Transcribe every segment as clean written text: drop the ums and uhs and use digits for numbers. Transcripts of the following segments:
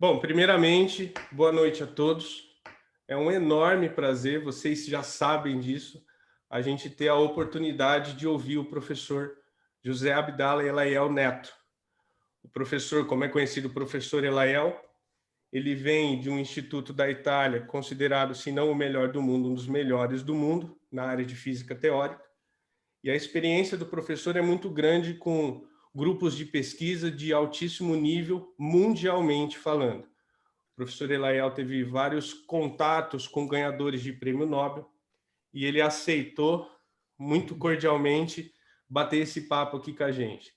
Bom, primeiramente, boa noite a todos. É um enorme prazer, vocês já sabem disso, a gente ter a oportunidade de ouvir o professor José Abdala Elaiel Neto. O professor, como é conhecido, o professor Elaiel, ele vem de um instituto da Itália, considerado, se não o melhor do mundo, um dos melhores do mundo, na área de física teórica. E a experiência do professor é muito grande com grupos de pesquisa de altíssimo nível, mundialmente falando. O professor Elaiel teve vários contatos com ganhadores de prêmio Nobel e ele aceitou muito cordialmente bater esse papo aqui com a gente.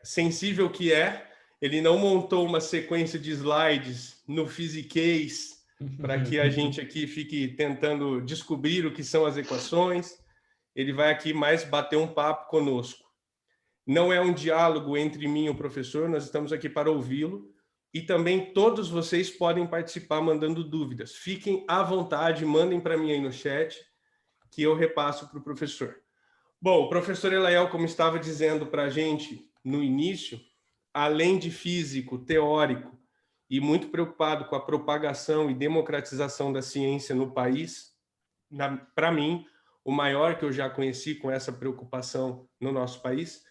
Sensível que é, ele não montou uma sequência de slides no Physics para que a gente aqui fique tentando descobrir o que são as equações. Ele vai aqui mais bater um papo conosco. Não é um diálogo entre mim e o professor, nós estamos aqui para ouvi-lo. E também todos vocês podem participar mandando dúvidas. Fiquem à vontade, mandem para mim aí no chat, que eu repasso para o professor. Bom, o professor Elaiel, como estava dizendo para a gente no início, além de físico, teórico e muito preocupado com a propagação e democratização da ciência no país, para mim, o maior que eu já conheci com essa preocupação no nosso país,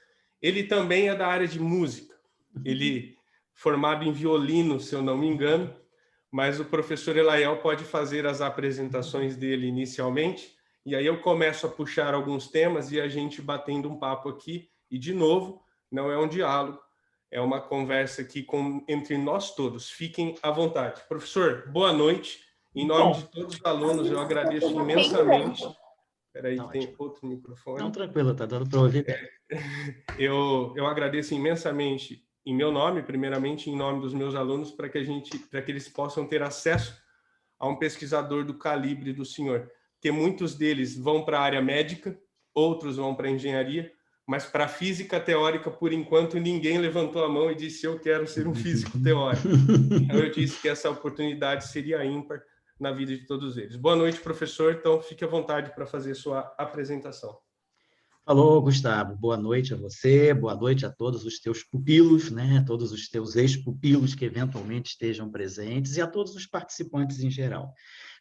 ele também é da área de música. Ele formado em violino, se eu não me engano, mas o professor Elaiel pode fazer as apresentações dele inicialmente, e aí eu começo a puxar alguns temas e a gente batendo um papo aqui, e de novo, não é um diálogo, é uma conversa aqui entre nós todos. Fiquem à vontade. Professor, boa noite. Em nome de todos os alunos, eu agradeço imensamente. Espera aí, que tem outro microfone. Não, tranquilo, tá dando para ouvir bem. Eu agradeço imensamente, em meu nome, primeiramente, em nome dos meus alunos, para que eles possam ter acesso a um pesquisador do calibre do senhor. Porque muitos deles vão para a área médica, outros vão para a engenharia, mas para a física teórica, por enquanto, ninguém levantou a mão e disse: eu quero ser um físico teórico. Então, eu disse que essa oportunidade seria ímpar na vida de todos eles. Boa noite, professor. Então, fique à vontade para fazer sua apresentação. Alô, Gustavo, boa noite a você, boa noite a todos os teus pupilos, né? Todos os teus ex-pupilos que eventualmente estejam presentes e a todos os participantes em geral.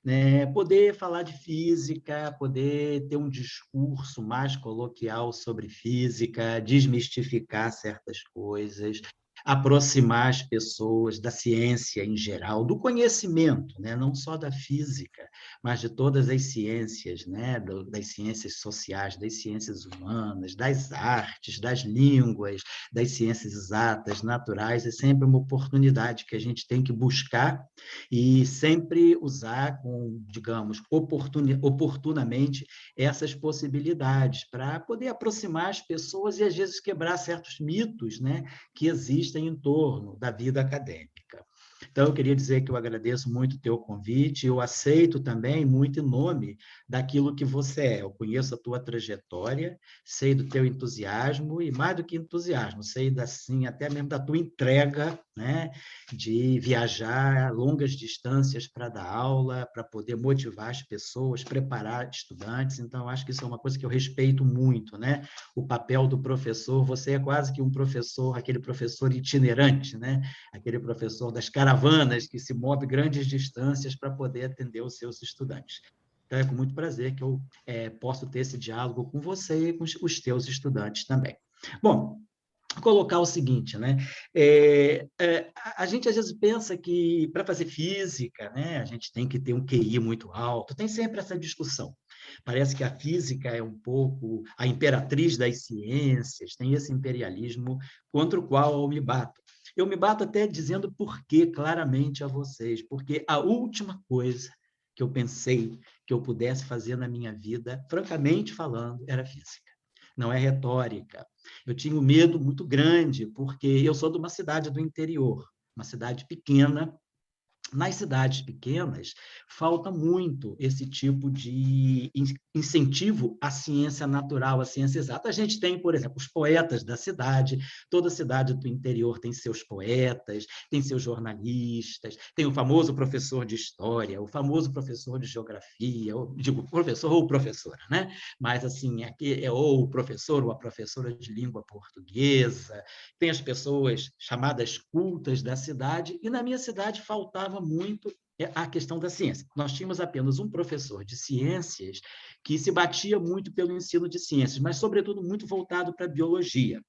Né? Poder falar de física, poder ter um discurso mais coloquial sobre física, desmistificar certas coisas, aproximar as pessoas da ciência em geral, do conhecimento, né? Não só da física, mas de todas as ciências, né? Das ciências sociais, das ciências humanas, das artes, das línguas, das ciências exatas, naturais, é sempre uma oportunidade que a gente tem que buscar e sempre usar, digamos, oportunamente essas possibilidades para poder aproximar as pessoas e, às vezes, quebrar certos mitos, né, que existem em torno da vida acadêmica. Então, eu queria dizer que eu agradeço muito o teu convite, eu aceito também muito em nome daquilo que você é. Eu conheço a tua trajetória, sei do teu entusiasmo, e mais do que entusiasmo, sei, assim, até mesmo da tua entrega, né, de viajar longas distâncias para dar aula, para poder motivar as pessoas, preparar estudantes. Então, acho que isso é uma coisa que eu respeito muito, né? O papel do professor, você é quase que um professor, aquele professor itinerante, né? Aquele professor das caravanas que se move grandes distâncias para poder atender os seus estudantes. Então, é com muito prazer que eu posso ter esse diálogo com você e com os teus estudantes também. Bom, vou colocar o seguinte, né? A gente às vezes pensa que para fazer física, né, a gente tem que ter um QI muito alto, tem sempre essa discussão. Parece que a física é um pouco a imperatriz das ciências, tem esse imperialismo contra o qual eu me bato. Eu me bato até dizendo por quê claramente a vocês, porque a última coisa que eu pensei que eu pudesse fazer na minha vida, francamente falando, era física. Não é retórica. Eu tinha um medo muito grande, porque eu sou de uma cidade do interior, uma cidade pequena, Nas cidades pequenas, falta muito esse tipo de incentivo à ciência natural, à ciência exata. A gente tem, por exemplo, os poetas da cidade, toda cidade do interior tem seus poetas, tem seus jornalistas, tem o famoso professor de história, o famoso professor de geografia, digo, professor ou professora, né? Mas, assim, aqui é ou o professor ou a professora de língua portuguesa, tem as pessoas chamadas cultas da cidade, e na minha cidade faltava muito a questão da ciência. Nós tínhamos apenas um professor de ciências que se batia muito pelo ensino de ciências, mas, sobretudo, muito voltado para a biologia.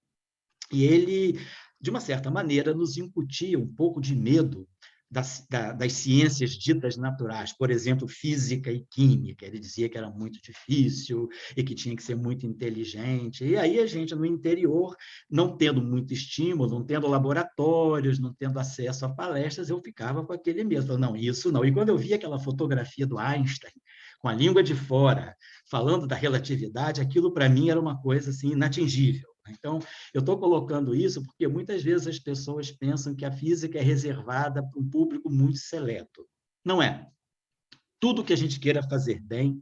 E ele, de uma certa maneira, nos incutia um pouco de medo das ciências ditas naturais, por exemplo, física e química. Ele dizia que era muito difícil e que tinha que ser muito inteligente. E aí a gente, no interior, não tendo muito estímulo, não tendo laboratórios, não tendo acesso a palestras, eu ficava com aquele medo. Falei, não, isso não. E quando eu vi aquela fotografia do Einstein, com a língua de fora, falando da relatividade, aquilo para mim era uma coisa assim, inatingível. Então, eu estou colocando isso porque muitas vezes as pessoas pensam que a física é reservada para um público muito seleto. Não é. Tudo que a gente queira fazer bem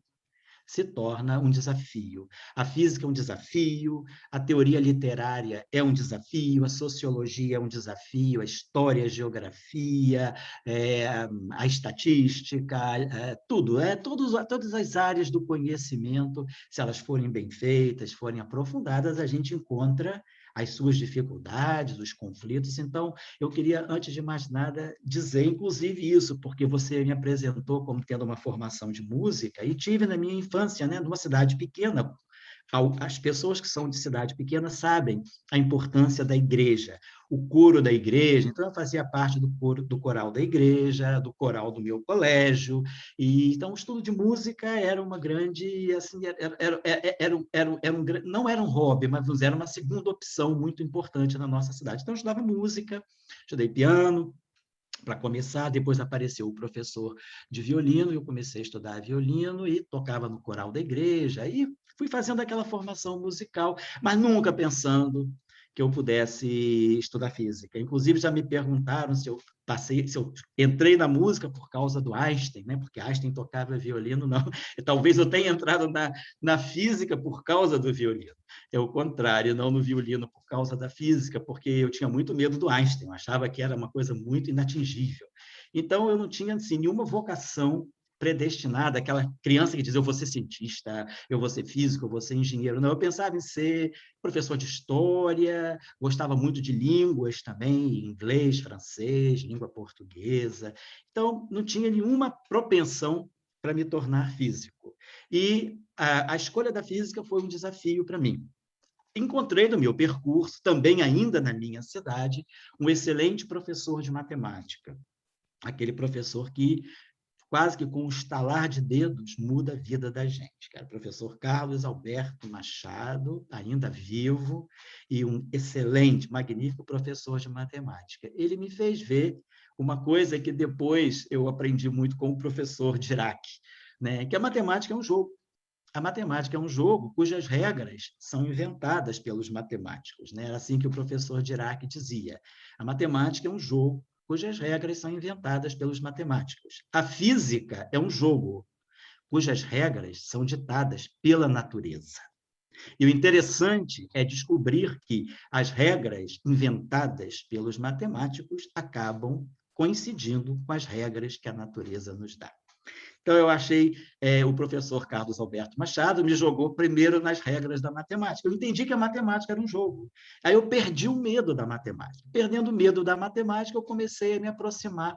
se torna um desafio. A física é um desafio, a teoria literária é um desafio, a sociologia é um desafio, a história, a geografia, a estatística, tudo. Todas as áreas do conhecimento, se elas forem bem feitas, forem aprofundadas, a gente encontra as suas dificuldades, os conflitos. Então, eu queria, antes de mais nada, dizer, inclusive, isso, porque você me apresentou como tendo uma formação de música, e tive na minha infância, né, numa cidade pequena. As pessoas que são de cidade pequena sabem a importância da igreja, o coro da igreja. Então, eu fazia parte do coro, do coral da igreja, do coral do meu colégio. E então, o estudo de música era uma grande, assim, não era um hobby, mas era uma segunda opção muito importante na nossa cidade. Então, eu estudava música, estudei piano, para começar, depois apareceu o professor de violino, e eu comecei a estudar violino e tocava no coral da igreja, e fui fazendo aquela formação musical, mas nunca pensando que eu pudesse estudar física. Inclusive, já me perguntaram se eu entrei na música por causa do Einstein, né? Porque Einstein tocava violino, não. Talvez eu tenha entrado na física por causa do violino. É o contrário, não no violino por causa da física, porque eu tinha muito medo do Einstein, eu achava que era uma coisa muito inatingível. Então, eu não tinha assim, nenhuma vocação predestinada, aquela criança que diz, eu vou ser cientista, eu vou ser físico, eu vou ser engenheiro. Não, eu pensava em ser professor de história, gostava muito de línguas também, inglês, francês, língua portuguesa. Então, não tinha nenhuma propensão para me tornar físico. E a escolha da física foi um desafio para mim. Encontrei no meu percurso, também ainda na minha cidade, um excelente professor de matemática. Aquele professor que, quase que com um estalar de dedos, muda a vida da gente, que era o professor Carlos Alberto Machado, ainda vivo, e um excelente, magnífico professor de matemática. Ele me fez ver uma coisa que depois eu aprendi muito com o professor Dirac, né? Que a matemática é um jogo. A matemática é um jogo cujas regras são inventadas pelos matemáticos, né? Era assim que o professor Dirac dizia. A matemática é um jogo cujas regras são inventadas pelos matemáticos. A física é um jogo cujas regras são ditadas pela natureza. E o interessante é descobrir que as regras inventadas pelos matemáticos acabam coincidindo com as regras que a natureza nos dá. Então, eu achei, o professor Carlos Alberto Machado me jogou primeiro nas regras da matemática. Eu entendi que a matemática era um jogo. Aí eu perdi o medo da matemática. Perdendo o medo da matemática, eu comecei a me aproximar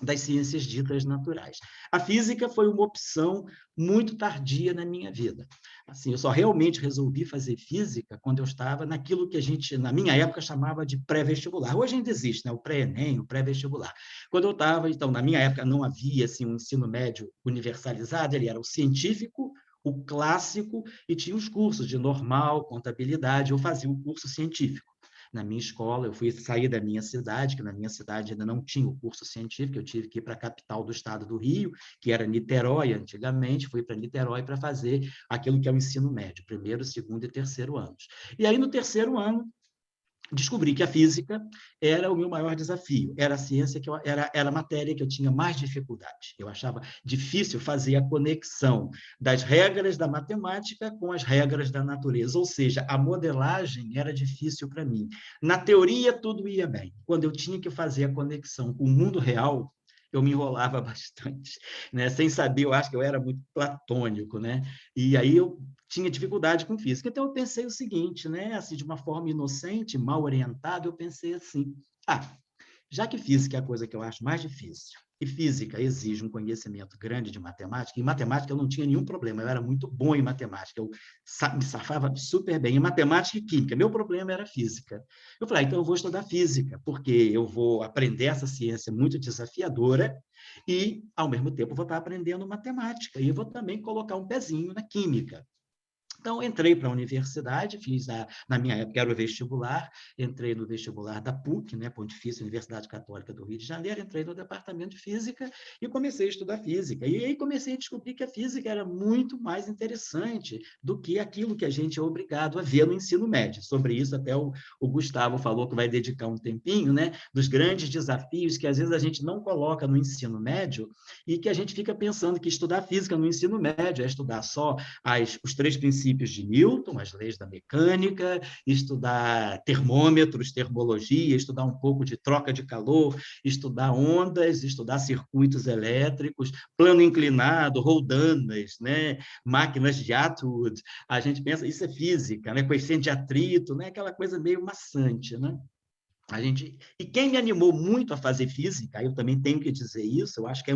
das ciências ditas naturais. A física foi uma opção muito tardia na minha vida. Assim, eu só realmente resolvi fazer física quando eu estava naquilo que a gente, na minha época, chamava de pré-vestibular. Hoje ainda existe, né? O pré-ENEM, o pré-vestibular. Quando eu estava, então, na minha época não havia assim, um ensino médio universalizado, ele era o científico, o clássico, e tinha os cursos de normal, contabilidade. Eu fazia o curso científico. Na minha escola, eu fui sair da minha cidade, que na minha cidade ainda não tinha o curso científico, eu tive que ir para a capital do estado do Rio, que era Niterói antigamente, fui para Niterói para fazer aquilo que é o ensino médio, primeiro, segundo e terceiro anos. E aí, no terceiro ano, descobri que a física era o meu maior desafio, era a ciência era a matéria que eu tinha mais dificuldade. Eu achava difícil fazer a conexão das regras da matemática com as regras da natureza, ou seja, a modelagem era difícil para mim. Na teoria, tudo ia bem. Quando eu tinha que fazer a conexão com o mundo real, eu me enrolava bastante, né? Sem saber, eu acho que eu era muito platônico, né? E aí eu tinha dificuldade com física. Então, eu pensei o seguinte, né? Assim, de uma forma inocente, mal orientada, eu pensei assim, já que física é a coisa que eu acho mais difícil, e física exige um conhecimento grande de matemática, em matemática eu não tinha nenhum problema, eu era muito bom em matemática, eu me safava super bem em matemática e química, meu problema era física. Eu falei, então eu vou estudar física, porque eu vou aprender essa ciência muito desafiadora e, ao mesmo tempo, vou estar aprendendo matemática, e eu vou também colocar um pezinho na química. Então, entrei para a universidade, na minha época era o vestibular, entrei no vestibular da PUC, né, Pontifícia Universidade Católica do Rio de Janeiro, entrei no departamento de física e comecei a estudar física. E aí comecei a descobrir que a física era muito mais interessante do que aquilo que a gente é obrigado a ver no ensino médio. Sobre isso, até o Gustavo falou que vai dedicar um tempinho, né, dos grandes desafios que às vezes a gente não coloca no ensino médio e que a gente fica pensando que estudar física no ensino médio é estudar só os 3 princípios de Newton, as leis da mecânica, estudar termômetros, termologia, estudar um pouco de troca de calor, estudar ondas, estudar circuitos elétricos, plano inclinado, roldanas, né? Máquinas de Atwood. A gente pensa, isso é física, né? Coeficiente de atrito, né? Aquela coisa meio maçante, né? E quem me animou muito a fazer física, eu também tenho que dizer isso, eu acho que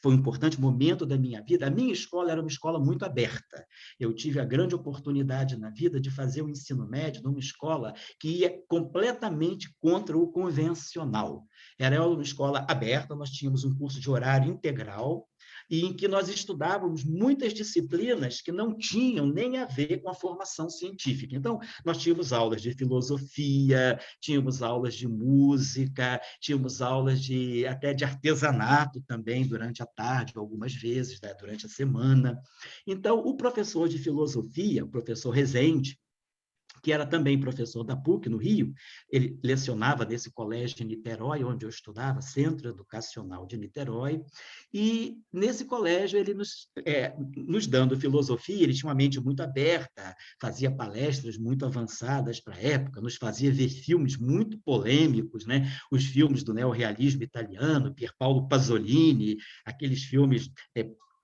foi um importante momento da minha vida. A minha escola era uma escola muito aberta. Eu tive a grande oportunidade na vida de fazer o ensino médio numa escola que ia completamente contra o convencional. Era uma escola aberta, nós tínhamos um curso de horário integral, e em que nós estudávamos muitas disciplinas que não tinham nem a ver com a formação científica. Então, nós tínhamos aulas de filosofia, tínhamos aulas de música, tínhamos aulas até de artesanato também durante a tarde, algumas vezes, né, durante a semana. Então, o professor de filosofia, o professor Rezende, que era também professor da PUC, no Rio, ele lecionava nesse colégio de Niterói, onde eu estudava, Centro Educacional de Niterói, e nesse colégio ele nos dando filosofia, ele tinha uma mente muito aberta, fazia palestras muito avançadas para a época, nos fazia ver filmes muito polêmicos, né? Os filmes do neorrealismo italiano, Pierpaolo Pasolini, aqueles filmes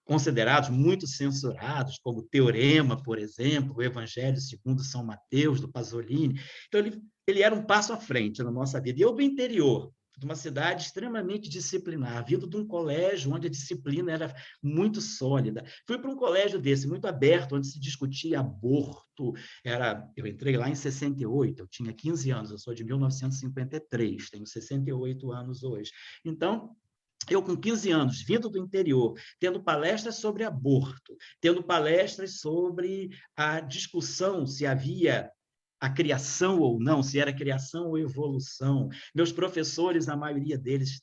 considerados muito censurados, como Teorema, por exemplo, o Evangelho segundo São Mateus, do Pasolini. Então, ele era um passo à frente na nossa vida. E eu, do interior, de uma cidade extremamente disciplinar, vindo de um colégio onde a disciplina era muito sólida. Fui para um colégio desse, muito aberto, onde se discutia aborto. Eu entrei lá em 68, eu tinha 15 anos, eu sou de 1953, tenho 68 anos hoje. Então, eu, com 15 anos, vindo do interior, tendo palestras sobre aborto, tendo palestras sobre a discussão se havia a criação ou não, se era criação ou evolução. Meus professores, a maioria deles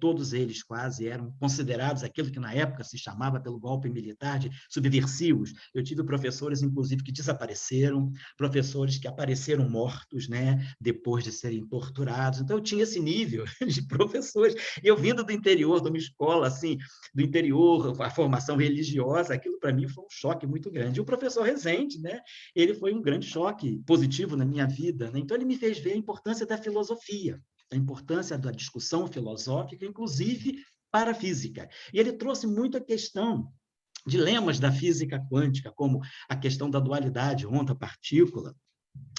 todos eles quase eram considerados aquilo que na época se chamava pelo golpe militar de subversivos. Eu tive professores, inclusive, que desapareceram, professores que apareceram mortos, né, depois de serem torturados. Então, eu tinha esse nível de professores. E eu vindo do interior, de uma escola assim, do interior, a formação religiosa, aquilo para mim foi um choque muito grande. E o professor Rezende, né, ele foi um grande choque positivo na minha vida, né? Então, ele me fez ver a importância da filosofia, a importância da discussão filosófica, inclusive para a física. E ele trouxe muito a questão dilemas da física quântica, como a questão da dualidade onda-partícula,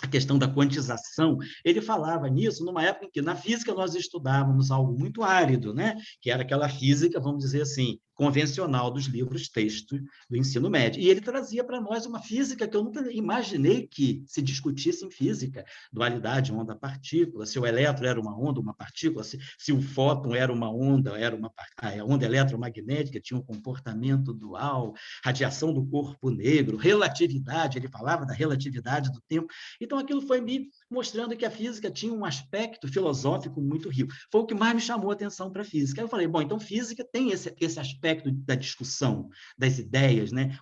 a questão da quantização. Ele falava nisso numa época em que na física nós estudávamos algo muito árido, né? Que era aquela física, vamos dizer assim, convencional dos livros textos do ensino médio. E ele trazia para nós uma física que eu nunca imaginei que se discutisse em física, dualidade onda-partícula, se o elétron era uma onda, uma partícula, se o fóton era uma onda, a onda eletromagnética tinha um comportamento dual, radiação do corpo negro, relatividade, ele falava da relatividade do tempo. Então, aquilo foi me mostrando que a física tinha um aspecto filosófico muito rico. Foi o que mais me chamou a atenção para a física. Aí eu falei, bom, então física tem esse aspecto da discussão, das ideias, né?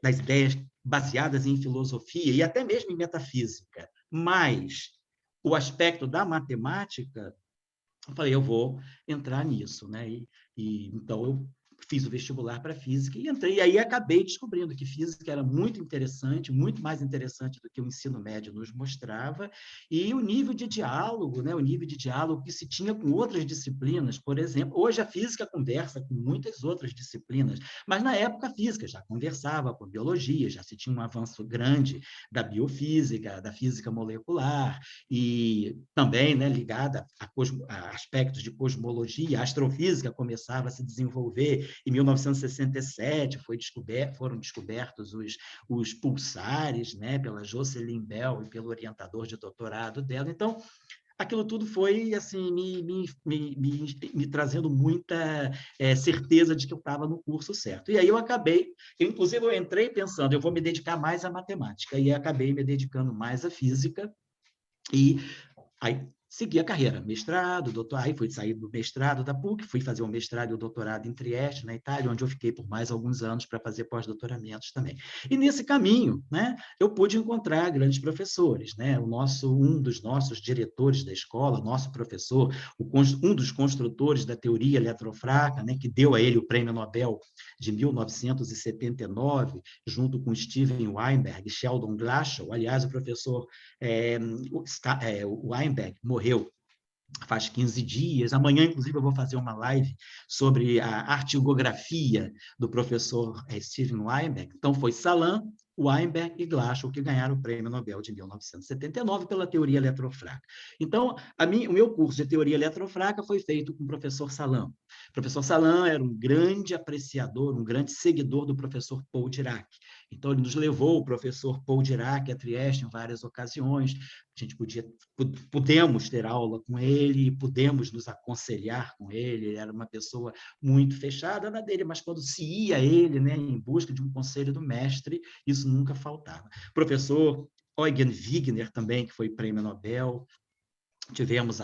Das ideias baseadas em filosofia e até mesmo em metafísica. Mas o aspecto da matemática, eu falei, eu vou entrar nisso, né? Então, eu fiz o vestibular para física e entrei, e aí acabei descobrindo que física era muito interessante, muito mais interessante do que o ensino médio nos mostrava, e o nível de diálogo, né, o nível de diálogo que se tinha com outras disciplinas, por exemplo, hoje a física conversa com muitas outras disciplinas, mas na época a física já conversava com a biologia, já se tinha um avanço grande da biofísica, da física molecular, e também, né, ligada a aspectos de cosmologia, a astrofísica começava a se desenvolver. Em 1967 foram descobertos os pulsares, né, pela Jocelyn Bell e pelo orientador de doutorado dela. Então, aquilo tudo foi assim me trazendo muita certeza de que eu estava no curso certo. E aí inclusive eu entrei pensando, eu vou me dedicar mais à matemática, e acabei me dedicando mais à física, e aí segui a carreira, mestrado, doutorado, aí fui sair do mestrado da PUC, fui fazer o mestrado e o doutorado em Trieste, na Itália, onde eu fiquei por mais alguns anos para fazer pós-doutoramentos também. E nesse caminho, né, eu pude encontrar grandes professores, né? Um dos nossos diretores da escola, nosso professor, um dos construtores da teoria eletrofraca, né, que deu a ele o Prêmio Nobel de 1979, junto com Steven Weinberg e Sheldon Glashow. Aliás, o professor o Weinberg morreu faz 15 dias. Amanhã, inclusive, eu vou fazer uma live sobre a artigografia do professor Steven Weinberg. Então, foi Salam, Weinberg e Glashow que ganharam o Prêmio Nobel de 1979 pela teoria eletrofraca. Então, o meu curso de teoria eletrofraca foi feito com o professor Salam. O professor Salam era um grande apreciador, um grande seguidor do professor Paul Dirac. Então, ele nos levou, o professor Paul Dirac, a Trieste em várias ocasiões. A gente pudemos ter aula com ele, pudemos nos aconselhar com ele. Ele era uma pessoa muito fechada na dele, mas quando se ia ele, né, em busca de um conselho do mestre, isso nunca faltava. Professor Eugen Wigner também, que foi prêmio Nobel, tivemos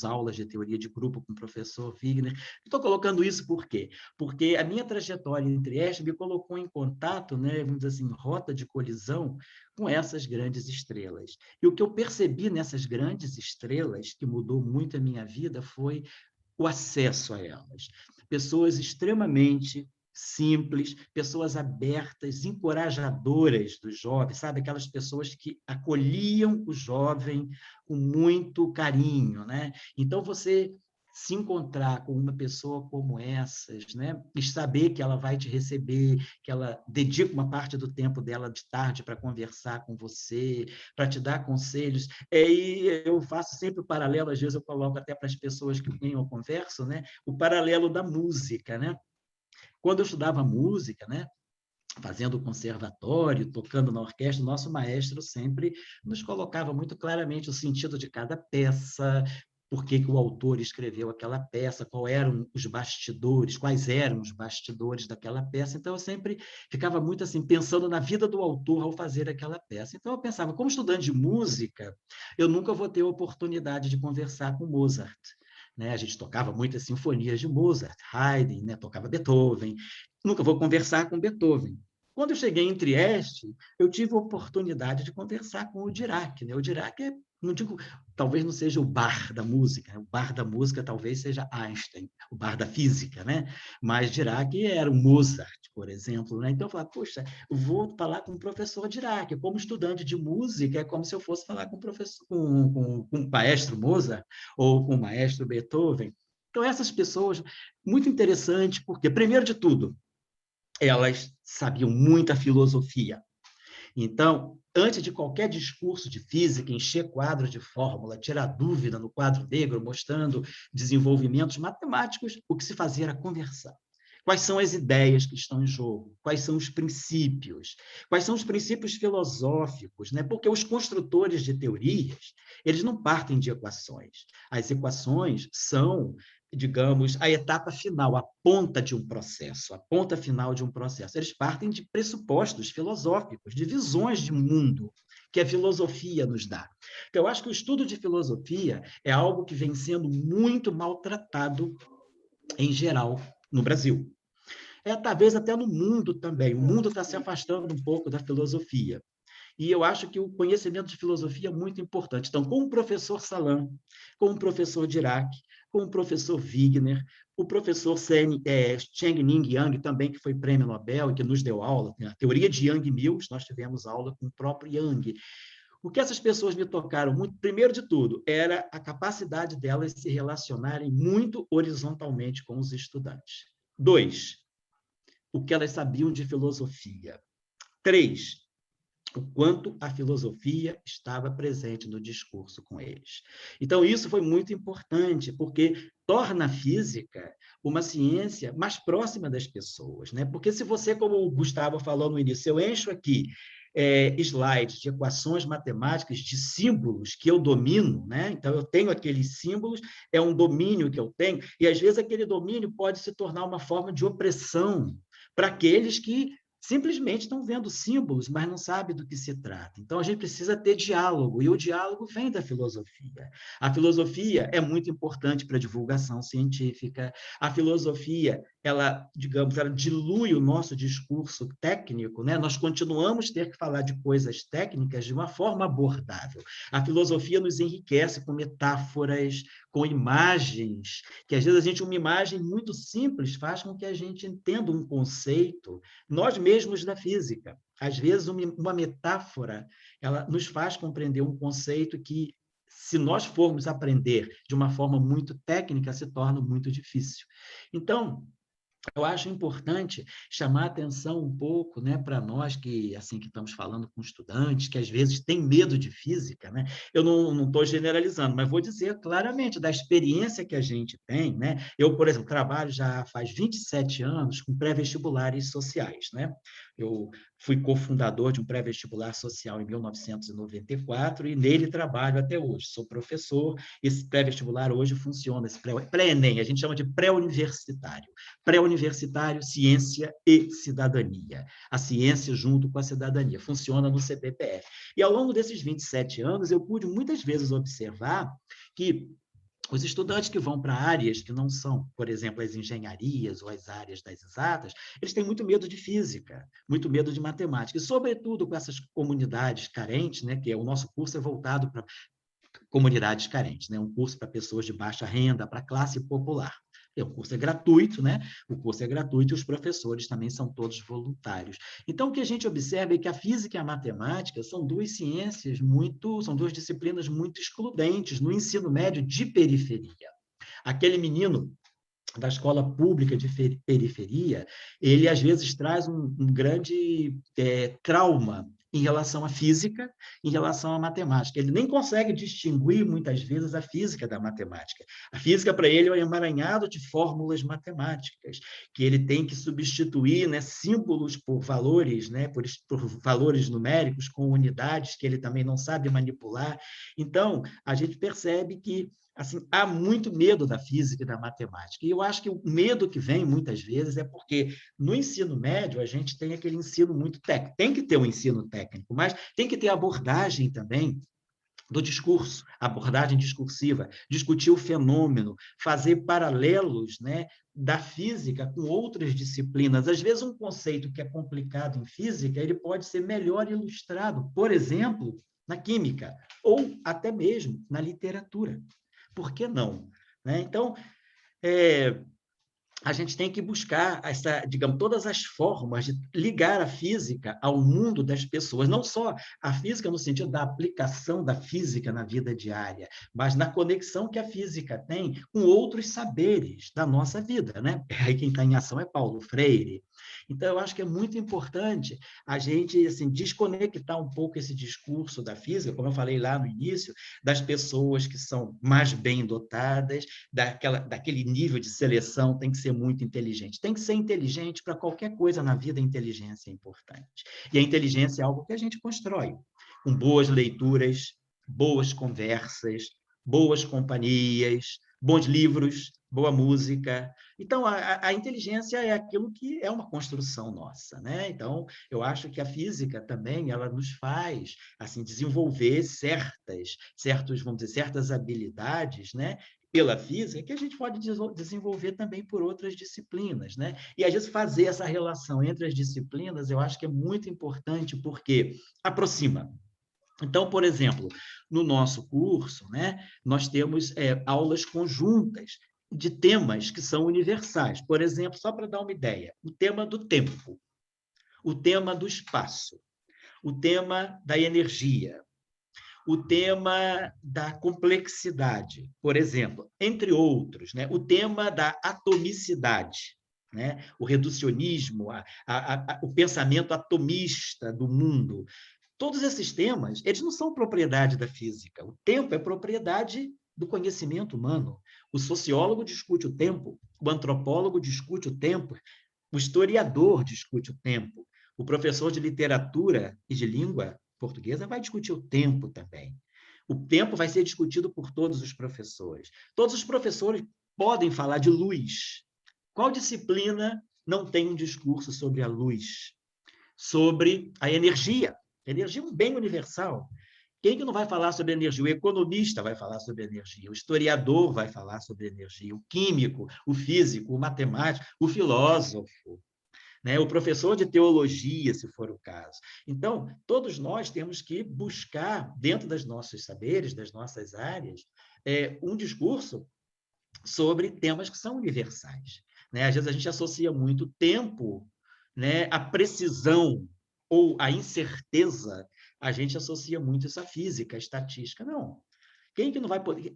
aulas de teoria de grupo com o professor Wigner. Estou colocando isso por quê? Porque a minha trajetória em Trieste me colocou em contato, né, vamos dizer assim, rota de colisão com essas grandes estrelas. E o que eu percebi nessas grandes estrelas, que mudou muito a minha vida, foi o acesso a elas. Pessoas extremamente simples, pessoas abertas, encorajadoras dos jovens, sabe? Aquelas pessoas que acolhiam o jovem com muito carinho, né? Então, você se encontrar com uma pessoa como essas, né? E saber que ela vai te receber, que ela dedica uma parte do tempo dela de tarde para conversar com você, para te dar conselhos. E eu faço sempre o paralelo, às vezes eu coloco até para as pessoas com quem eu converso, né? O paralelo da música, né? Quando eu estudava música, né, fazendo o conservatório, tocando na orquestra, o nosso maestro sempre nos colocava muito claramente o sentido de cada peça, por que o autor escreveu aquela peça, quais eram os bastidores daquela peça. Então, eu sempre ficava muito assim, pensando na vida do autor ao fazer aquela peça. Então, eu pensava, como estudante de música, eu nunca vou ter a oportunidade de conversar com Mozart. Né? A gente tocava muitas sinfonias de Mozart, Haydn, né? Tocava Beethoven. Nunca vou conversar com Beethoven. Quando eu cheguei em Trieste, eu tive a oportunidade de conversar com o Dirac. Né? O Dirac não digo, talvez não seja o bar da música, né? O bar da música talvez seja Einstein, o bar da física, né? Mas Dirac era o Mozart, por exemplo. Né? Então eu falei, poxa, eu vou falar com o professor Dirac. Como estudante de música, é como se eu fosse falar com o professor, com o maestro Mozart ou com o maestro Beethoven. Então, essas pessoas, muito interessante, porque, primeiro de tudo, elas sabiam muita filosofia. Então, antes de qualquer discurso de física, encher quadro de fórmula, tirar dúvida no quadro negro, mostrando desenvolvimentos matemáticos, o que se fazia era conversar. Quais são as ideias que estão em jogo? Quais são os princípios? Quais são os princípios filosóficos? Né? Porque os construtores de teorias, eles não partem de equações. As equações são, digamos, a etapa final, a ponta de um processo, a ponta final de um processo. Eles partem de pressupostos filosóficos, de visões de mundo que a filosofia nos dá. Então, eu acho que o estudo de filosofia é algo que vem sendo muito maltratado em geral no Brasil. Talvez até no mundo também. O mundo está se afastando um pouco da filosofia. E eu acho que o conhecimento de filosofia é muito importante. Então, com o professor Salam, com o professor Dirac, com o professor Wigner, o professor Cheng-Ning Yang, também, que foi prêmio Nobel e que nos deu aula, a teoria de Yang Mills, nós tivemos aula com o próprio Yang. O que essas pessoas me tocaram muito, primeiro de tudo, era a capacidade delas se relacionarem muito horizontalmente com os estudantes. 2, o que elas sabiam de filosofia. 3, o quanto a filosofia estava presente no discurso com eles. Então, isso foi muito importante, porque torna a física uma ciência mais próxima das pessoas, né? Porque se você, como o Gustavo falou no início, eu encho aqui slides de equações matemáticas, de símbolos que eu domino, né? Então, eu tenho aqueles símbolos, é um domínio que eu tenho, e às vezes aquele domínio pode se tornar uma forma de opressão para aqueles que simplesmente estão vendo símbolos, mas não sabem do que se trata. Então, a gente precisa ter diálogo, e o diálogo vem da filosofia. A filosofia é muito importante para a divulgação científica. A filosofia, ela, digamos, ela dilui o nosso discurso técnico, né? Nós continuamos a ter que falar de coisas técnicas de uma forma abordável. A filosofia nos enriquece com metáforas, com imagens, que às vezes uma imagem muito simples faz com que a gente entenda um conceito, nós mesmos da física. Às vezes, uma metáfora, ela nos faz compreender um conceito que, se nós formos aprender de uma forma muito técnica, se torna muito difícil. Então, eu acho importante chamar a atenção um pouco, né, para nós que assim que estamos falando com estudantes que às vezes têm medo de física, né? Eu não estou generalizando, mas vou dizer claramente da experiência que a gente tem, né? Eu, por exemplo, trabalho já faz 27 anos com pré-vestibulares sociais, né? Eu fui cofundador de um pré-vestibular social em 1994 e nele trabalho até hoje. Sou professor. Esse pré-vestibular hoje funciona, esse pré-ENEM, a gente chama de pré-universitário. Pré-universitário, ciência e cidadania. A ciência junto com a cidadania. Funciona no CPPF. E ao longo desses 27 anos, eu pude muitas vezes observar que os estudantes que vão para áreas que não são, por exemplo, as engenharias ou as áreas das exatas, eles têm muito medo de física, muito medo de matemática. E, sobretudo, com essas comunidades carentes, né, que o nosso curso é voltado para comunidades carentes, né, um curso para pessoas de baixa renda, para a classe popular. O curso é gratuito, né? O curso é gratuito e os professores também são todos voluntários. Então, o que a gente observa é que a física e a matemática são duas ciências são duas disciplinas muito excludentes no ensino médio de periferia. Aquele menino da escola pública de periferia, ele às vezes traz um grande trauma em relação à física, em relação à matemática. Ele nem consegue distinguir, muitas vezes, a física da matemática. A física, para ele, é um emaranhado de fórmulas matemáticas, que ele tem que substituir, né, símbolos por valores, né, por valores numéricos, com unidades que ele também não sabe manipular. Então, a gente percebe que assim, há muito medo da física e da matemática. E eu acho que o medo que vem, muitas vezes, é porque no ensino médio a gente tem aquele ensino muito técnico. Tem que ter um ensino técnico, mas tem que ter abordagem também do discurso, abordagem discursiva, discutir o fenômeno, fazer paralelos, né, da física com outras disciplinas. Às vezes, um conceito que é complicado em física, ele pode ser melhor ilustrado, por exemplo, na química, ou até mesmo na literatura. Por que não? Né? Então, a gente tem que buscar digamos, todas as formas de ligar a física ao mundo das pessoas, não só a física no sentido da aplicação da física na vida diária, mas na conexão que a física tem com outros saberes da nossa vida, né? Aí quem está em ação é Paulo Freire. Então, eu acho que é muito importante a gente assim, desconectar um pouco esse discurso da física, como eu falei lá no início, das pessoas que são mais bem dotadas, daquele nível de seleção, tem que ser muito inteligente. Tem que ser inteligente para qualquer coisa na vida, a inteligência é importante. E a inteligência é algo que a gente constrói, com boas leituras, boas conversas, boas companhias, bons livros, boa música. Então, a inteligência é aquilo que é uma construção nossa, né? Então, eu acho que a física também, ela nos faz, assim, desenvolver certas habilidades, né? pela física que a gente pode desenvolver também por outras disciplinas, né? E, às vezes, fazer essa relação entre as disciplinas, eu acho que é muito importante, porque aproxima. Então, por exemplo, no nosso curso, né, nós temos aulas conjuntas de temas que são universais. Por exemplo, só para dar uma ideia, o tema do tempo, o tema do espaço, o tema da energia, o tema da complexidade, por exemplo, entre outros, né? O tema da atomicidade, né? O reducionismo, o pensamento atomista do mundo. Todos esses temas, eles não são propriedade da física. O tempo é propriedade do conhecimento humano. O sociólogo discute o tempo, o antropólogo discute o tempo, o historiador discute o tempo, o professor de literatura e de língua portuguesa vai discutir o tempo também. O tempo vai ser discutido por todos os professores. Todos os professores podem falar de luz. Qual disciplina não tem um discurso sobre a luz? Sobre a energia. A energia é um bem universal. Quem que não vai falar sobre energia? O economista vai falar sobre energia, o historiador vai falar sobre energia, o químico, o físico, o matemático, o filósofo, né? O professor de teologia, se for o caso. Então, todos nós temos que buscar, dentro dos nossos saberes, das nossas áreas, um discurso sobre temas que são universais, né? Às vezes a gente associa muito o tempo, né, à precisão ou à incerteza, a gente associa muito isso à física, à estatística. Não. Quem que não vai poder...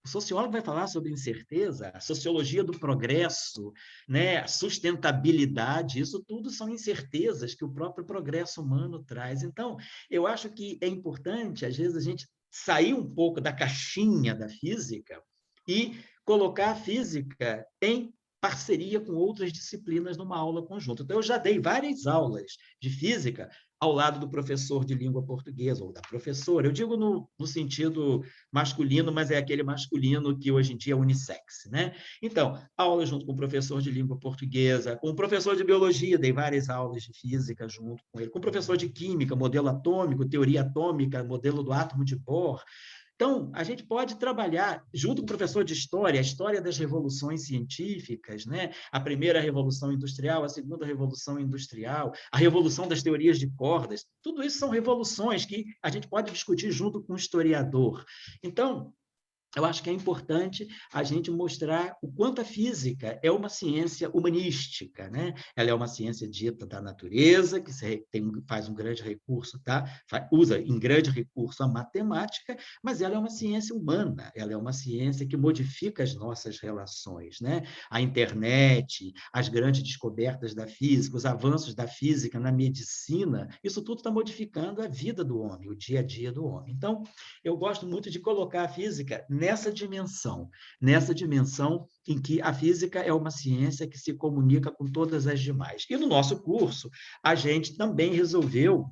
O sociólogo vai falar sobre incerteza, a sociologia do progresso, né, a sustentabilidade, isso tudo são incertezas que o próprio progresso humano traz. Então, eu acho que é importante, às vezes, a gente sair um pouco da caixinha da física e colocar a física em parceria com outras disciplinas numa aula conjunta. Então, eu já dei várias aulas de física ao lado do professor de língua portuguesa, ou da professora. Eu digo no sentido masculino, mas é aquele masculino que hoje em dia é unissex, né? Então, aula junto com o professor de língua portuguesa, com o professor de biologia, dei várias aulas de física junto com ele, com o professor de química, modelo atômico, teoria atômica, modelo do átomo de Bohr. Então, a gente pode trabalhar, junto com o professor de história, a história das revoluções científicas, né? A primeira revolução industrial, a segunda revolução industrial, a revolução das teorias de cordas, tudo isso são revoluções que a gente pode discutir junto com o historiador. Então, eu acho que é importante a gente mostrar o quanto a física é uma ciência humanística, né? Ela é uma ciência dita da natureza, que faz um grande recurso, tá? Usa em grande recurso a matemática, mas ela é uma ciência humana, ela é uma ciência que modifica as nossas relações, né? A internet, as grandes descobertas da física, os avanços da física na medicina, isso tudo está modificando a vida do homem, o dia a dia do homem. Então, eu gosto muito de colocar a física nessa dimensão em que a física é uma ciência que se comunica com todas as demais. E no nosso curso, a gente também resolveu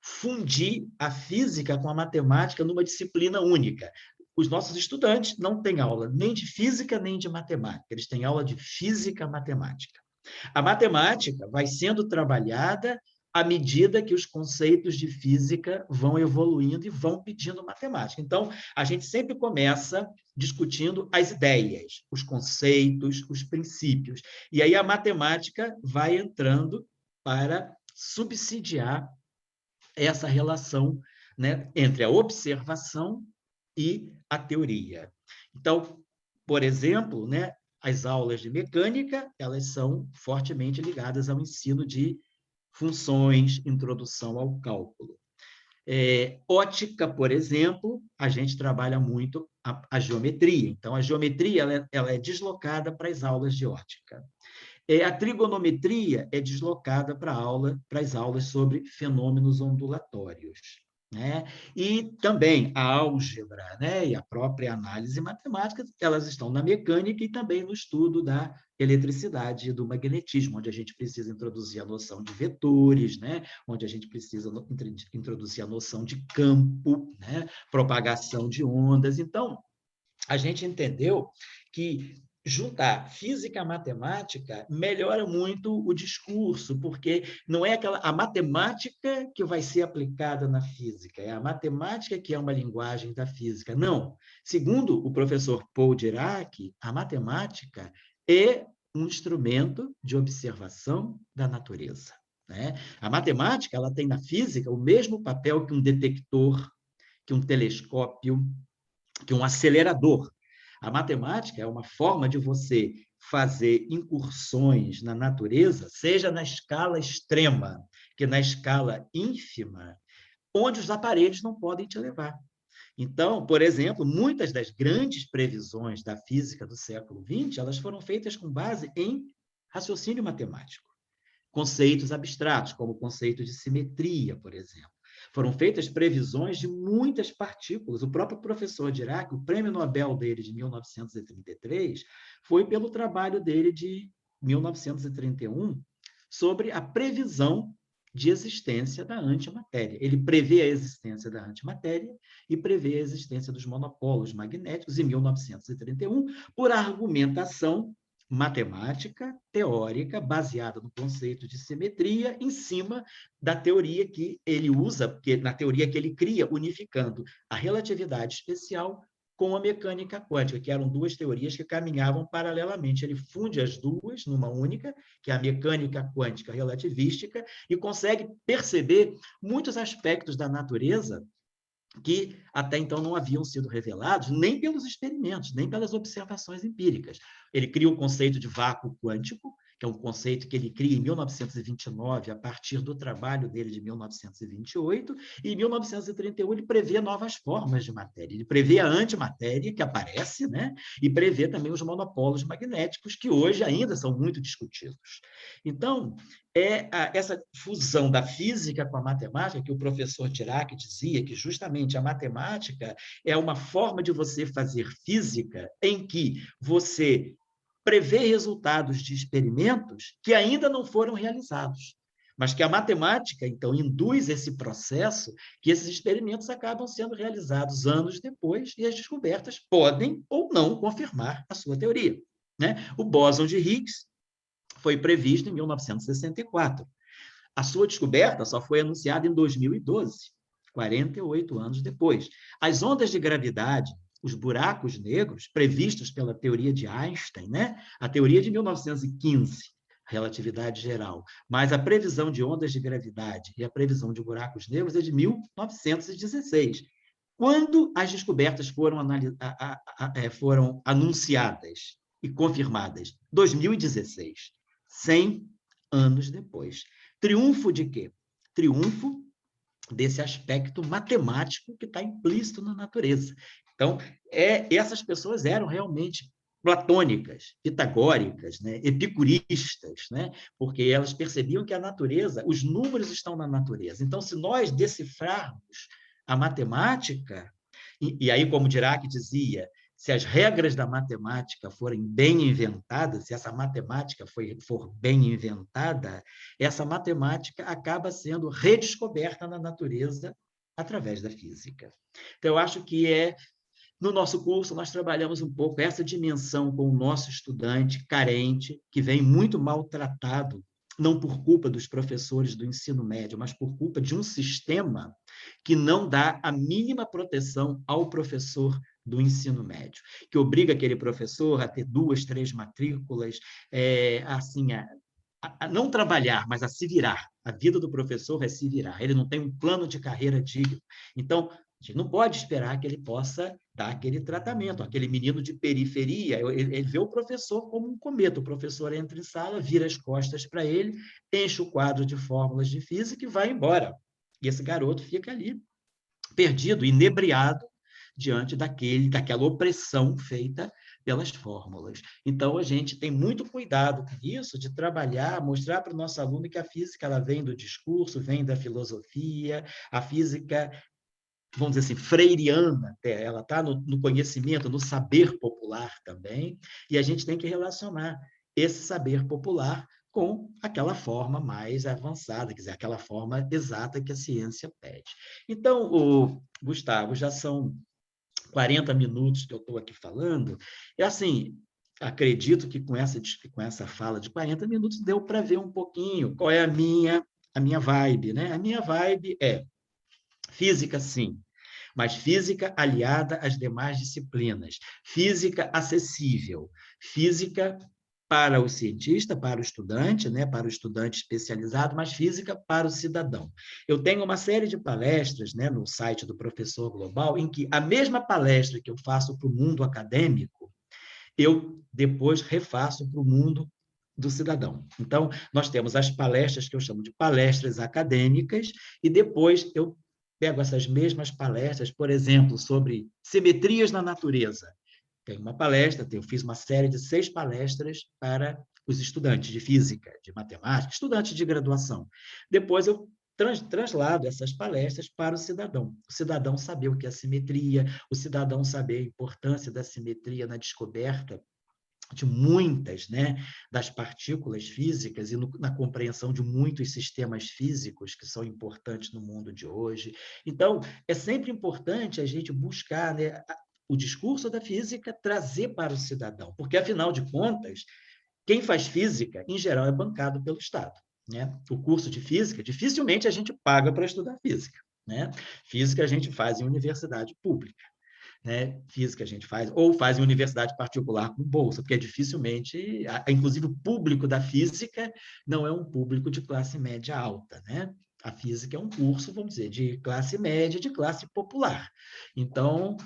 fundir a física com a matemática numa disciplina única. Os nossos estudantes não têm aula nem de física nem de matemática, eles têm aula de física matemática. A matemática vai sendo trabalhada à medida que os conceitos de física vão evoluindo e vão pedindo matemática. Então, a gente sempre começa discutindo as ideias, os conceitos, os princípios. E aí a matemática vai entrando para subsidiar essa relação, né, entre a observação e a teoria. Então, por exemplo, né, as aulas de mecânica, elas são fortemente ligadas ao ensino de funções, introdução ao cálculo. Ótica, por exemplo, a gente trabalha muito a geometria. Então, a geometria ela é deslocada para as aulas de ótica. A trigonometria é deslocada para as aulas sobre fenômenos ondulatórios, né? E também a álgebra, né? E a própria análise matemática, elas estão na mecânica e também no estudo da eletricidade e do magnetismo, onde a gente precisa introduzir a noção de vetores, né? Onde a gente precisa introduzir a noção de campo, né? Propagação de ondas. Então, a gente entendeu que juntar física à matemática melhora muito o discurso, porque não é a matemática que vai ser aplicada na física, é a matemática que é uma linguagem da física. Não. Segundo o professor Paul Dirac, a matemática é um instrumento de observação da natureza, né? A matemática, ela tem na física o mesmo papel que um detector, que um telescópio, que um acelerador. A matemática é uma forma de você fazer incursões na natureza, seja na escala extrema, que na escala ínfima, onde os aparelhos não podem te levar. Então, por exemplo, muitas das grandes previsões da física do século XX, elas foram feitas com base em raciocínio matemático. Conceitos abstratos, como o conceito de simetria, por exemplo. Foram feitas previsões de muitas partículas. O próprio professor Dirac, o prêmio Nobel dele de 1933, foi pelo trabalho dele de 1931 sobre a previsão de existência da antimatéria. Ele prevê a existência da antimatéria e prevê a existência dos monopolos magnéticos em 1931 por argumentação matemática teórica baseada no conceito de simetria em cima da teoria que ele usa, na teoria que ele cria, unificando a relatividade especial com a mecânica quântica, que eram duas teorias que caminhavam paralelamente. Ele funde as duas numa única, que é a mecânica quântica relativística, e consegue perceber muitos aspectos da natureza que até então não haviam sido revelados nem pelos experimentos, nem pelas observações empíricas. Ele cria o conceito de vácuo quântico, que é um conceito que ele cria em 1929, a partir do trabalho dele de 1928, e em 1931 ele prevê novas formas de matéria. Ele prevê a antimatéria, que aparece, né? E prevê também os monopolos magnéticos, que hoje ainda são muito discutidos. Então, essa fusão da física com a matemática, que o professor Dirac dizia que justamente a matemática é uma forma de você fazer física em que você prevê resultados de experimentos que ainda não foram realizados, mas que a matemática, então, induz esse processo, que esses experimentos acabam sendo realizados anos depois e as descobertas podem ou não confirmar a sua teoria, né? O bóson de Higgs foi previsto em 1964. A sua descoberta só foi anunciada em 2012, 48 anos depois. As ondas de gravidade, os buracos negros, previstos pela teoria de Einstein, né? A teoria de 1915, relatividade geral, mas a previsão de ondas de gravidade e a previsão de buracos negros é de 1916. Quando as descobertas foram anunciadas e confirmadas? 2016, 100 anos depois. Triunfo de quê? Triunfo desse aspecto matemático que está implícito na natureza. Então, essas pessoas eram realmente platônicas, pitagóricas, né? Epicuristas, né? Porque elas percebiam que a natureza, os números estão na natureza. Então, se nós decifrarmos a matemática, e aí, como Dirac dizia, se as regras da matemática forem bem inventadas, se essa matemática for bem inventada, essa matemática acaba sendo redescoberta na natureza através da física. Então, eu acho que no nosso curso, nós trabalhamos um pouco essa dimensão com o nosso estudante carente, que vem muito maltratado, não por culpa dos professores do ensino médio, mas por culpa de um sistema que não dá a mínima proteção ao professor do ensino médio, que obriga aquele professor a ter 2, 3 matrículas, assim, a não trabalhar, mas a se virar. A vida do professor é se virar. Ele não tem um plano de carreira digno. Então, a gente não pode esperar que ele possa dar aquele tratamento. Aquele menino de periferia, ele vê o professor como um cometa. O professor entra em sala, vira as costas para ele, enche o quadro de fórmulas de física e vai embora. E esse garoto fica ali, perdido, inebriado, diante daquela opressão feita pelas fórmulas. Então, a gente tem muito cuidado com isso, de trabalhar, mostrar para o nosso aluno que a física ela vem do discurso, vem da filosofia, a física, vamos dizer assim, freiriana, ela está no conhecimento, no saber popular também, e a gente tem que relacionar esse saber popular com aquela forma mais avançada, quer dizer, aquela forma exata que a ciência pede. Então, Gustavo, já são 40 minutos que eu estou aqui falando, assim, acredito que com essa fala de 40 minutos deu para ver um pouquinho qual é a minha vibe, né? A minha vibe é física, sim, mas física aliada às demais disciplinas, física acessível, física para o cientista, para o estudante, né, para o estudante especializado, mas física para o cidadão. Eu tenho uma série de palestras, né, no site do Professor Global, em que a mesma palestra que eu faço para o mundo acadêmico, eu depois refaço para o mundo do cidadão. Então, nós temos as palestras que eu chamo de palestras acadêmicas, e depois eu pego essas mesmas palestras, por exemplo, sobre simetrias na natureza. Tem uma palestra, eu fiz uma série de 6 palestras para os estudantes de física, de matemática, estudantes de graduação. Depois eu translado essas palestras para o cidadão saber o que é simetria, o cidadão saber a importância da simetria na descoberta de muitas, né, das partículas físicas e na compreensão de muitos sistemas físicos que são importantes no mundo de hoje. Então, é sempre importante a gente buscar, né, o discurso da física, trazer para o cidadão, porque, afinal de contas, quem faz física, em geral, é bancado pelo Estado. Né? O curso de física, dificilmente a gente paga para estudar física. Né? Física a gente faz em universidade pública. Né, física a gente faz, ou faz em universidade particular com bolsa, porque dificilmente, inclusive o público da física não é um público de classe média alta, né? A física é um curso, vamos dizer, de classe média, de classe popular. Então,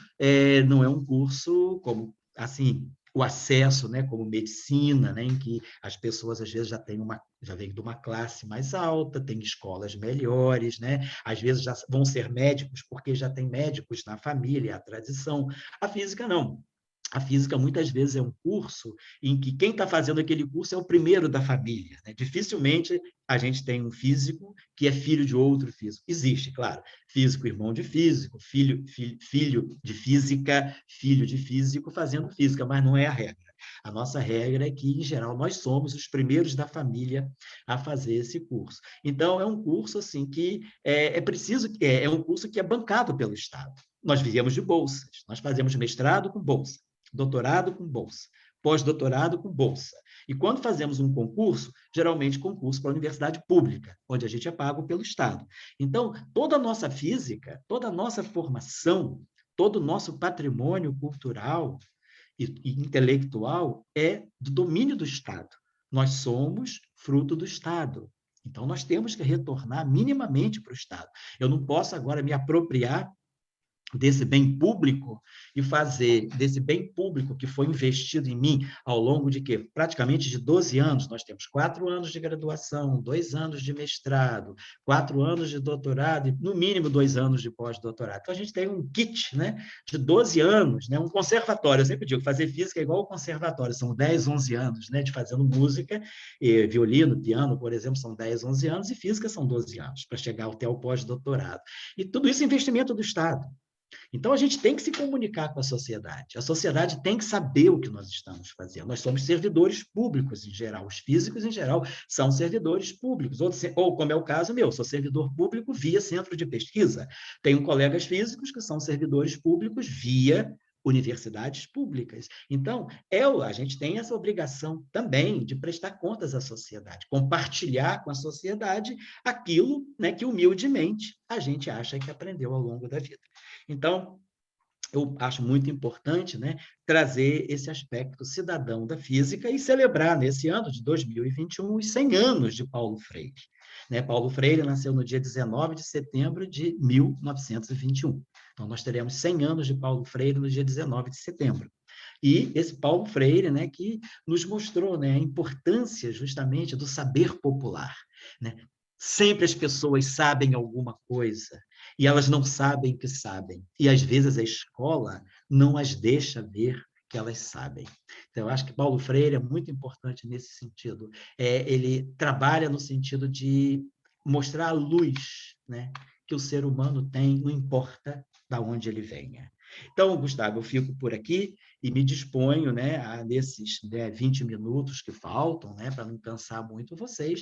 não é um curso como, assim, o acesso, né, como medicina, né, em que as pessoas às vezes já vêm de uma classe mais alta, tem escolas melhores, né? Às vezes já vão ser médicos porque já tem médicos na família, a tradição. A física não. A física, muitas vezes, é um curso em que quem está fazendo aquele curso é o primeiro da família. Né? Dificilmente a gente tem um físico que é filho de outro físico. Existe, claro, físico, irmão de físico, filho de física, filho de físico fazendo física, mas não é a regra. A nossa regra é que, em geral, nós somos os primeiros da família a fazer esse curso. Então, é um curso assim que é um curso que é bancado pelo Estado. Nós vivemos de bolsas, nós fazemos mestrado com bolsa, doutorado com bolsa, pós-doutorado com bolsa. E quando fazemos um concurso, geralmente concurso para a universidade pública, onde a gente é pago pelo Estado. Então, toda a nossa física, toda a nossa formação, todo o nosso patrimônio cultural e intelectual é do domínio do Estado. Nós somos fruto do Estado. Então, nós temos que retornar minimamente para o Estado. Eu não posso agora me apropriar desse bem público e fazer desse bem público que foi investido em mim ao longo de quê? Praticamente de 12 anos. Nós temos 4 anos de graduação, 2 anos de mestrado, 4 anos de doutorado e, no mínimo, 2 anos de pós-doutorado. Então, a gente tem um kit, né, de 12 anos, né, um conservatório. Eu sempre digo, fazer física é igual ao conservatório, são 10, 11 anos, né, de fazendo música, e violino, piano, por exemplo, são 10, 11 anos, e física são 12 anos, para chegar até o pós-doutorado. E tudo isso é investimento do Estado. Então, a gente tem que se comunicar com a sociedade tem que saber o que nós estamos fazendo. Nós somos servidores públicos, em geral, os físicos, em geral, são servidores públicos, ou como é o caso meu, sou servidor público via centro de pesquisa. Tenho colegas físicos que são servidores públicos via universidades públicas. Então, a gente tem essa obrigação também de prestar contas à sociedade, compartilhar com a sociedade aquilo, né, que humildemente a gente acha que aprendeu ao longo da vida. Então, eu acho muito importante, né, trazer esse aspecto cidadão da física e celebrar, nesse ano de 2021, os 100 anos de Paulo Freire. Né? Paulo Freire nasceu no dia 19 de setembro de 1921. Então, nós teremos 100 anos de Paulo Freire no dia 19 de setembro. E esse Paulo Freire, né, que nos mostrou, né, a importância justamente do saber popular. Né? Sempre as pessoas sabem alguma coisa e elas não sabem que sabem. E, às vezes, a escola não as deixa ver que elas sabem. Então, eu acho que Paulo Freire é muito importante nesse sentido. Ele trabalha no sentido de mostrar a luz, né, que o ser humano tem, não importa de onde ele venha. Então, Gustavo, eu fico por aqui e me disponho, né, nesses 20 minutos que faltam, né, para não cansar muito vocês,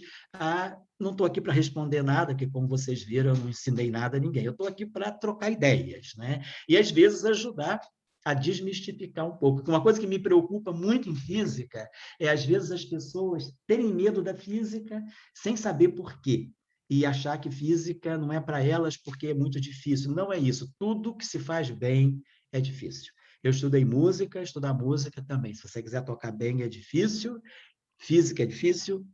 não estou aqui para responder nada, que, como vocês viram, eu não ensinei nada a ninguém. Eu estou aqui para trocar ideias, né, e, às vezes, ajudar a desmistificar um pouco. Porque uma coisa que me preocupa muito em física é, às vezes, as pessoas terem medo da física sem saber por quê. E achar que física não é para elas porque é muito difícil. Não é isso. Tudo que se faz bem é difícil. Eu estudei música, estudar música também. Se você quiser tocar bem, é difícil. Física é difícil,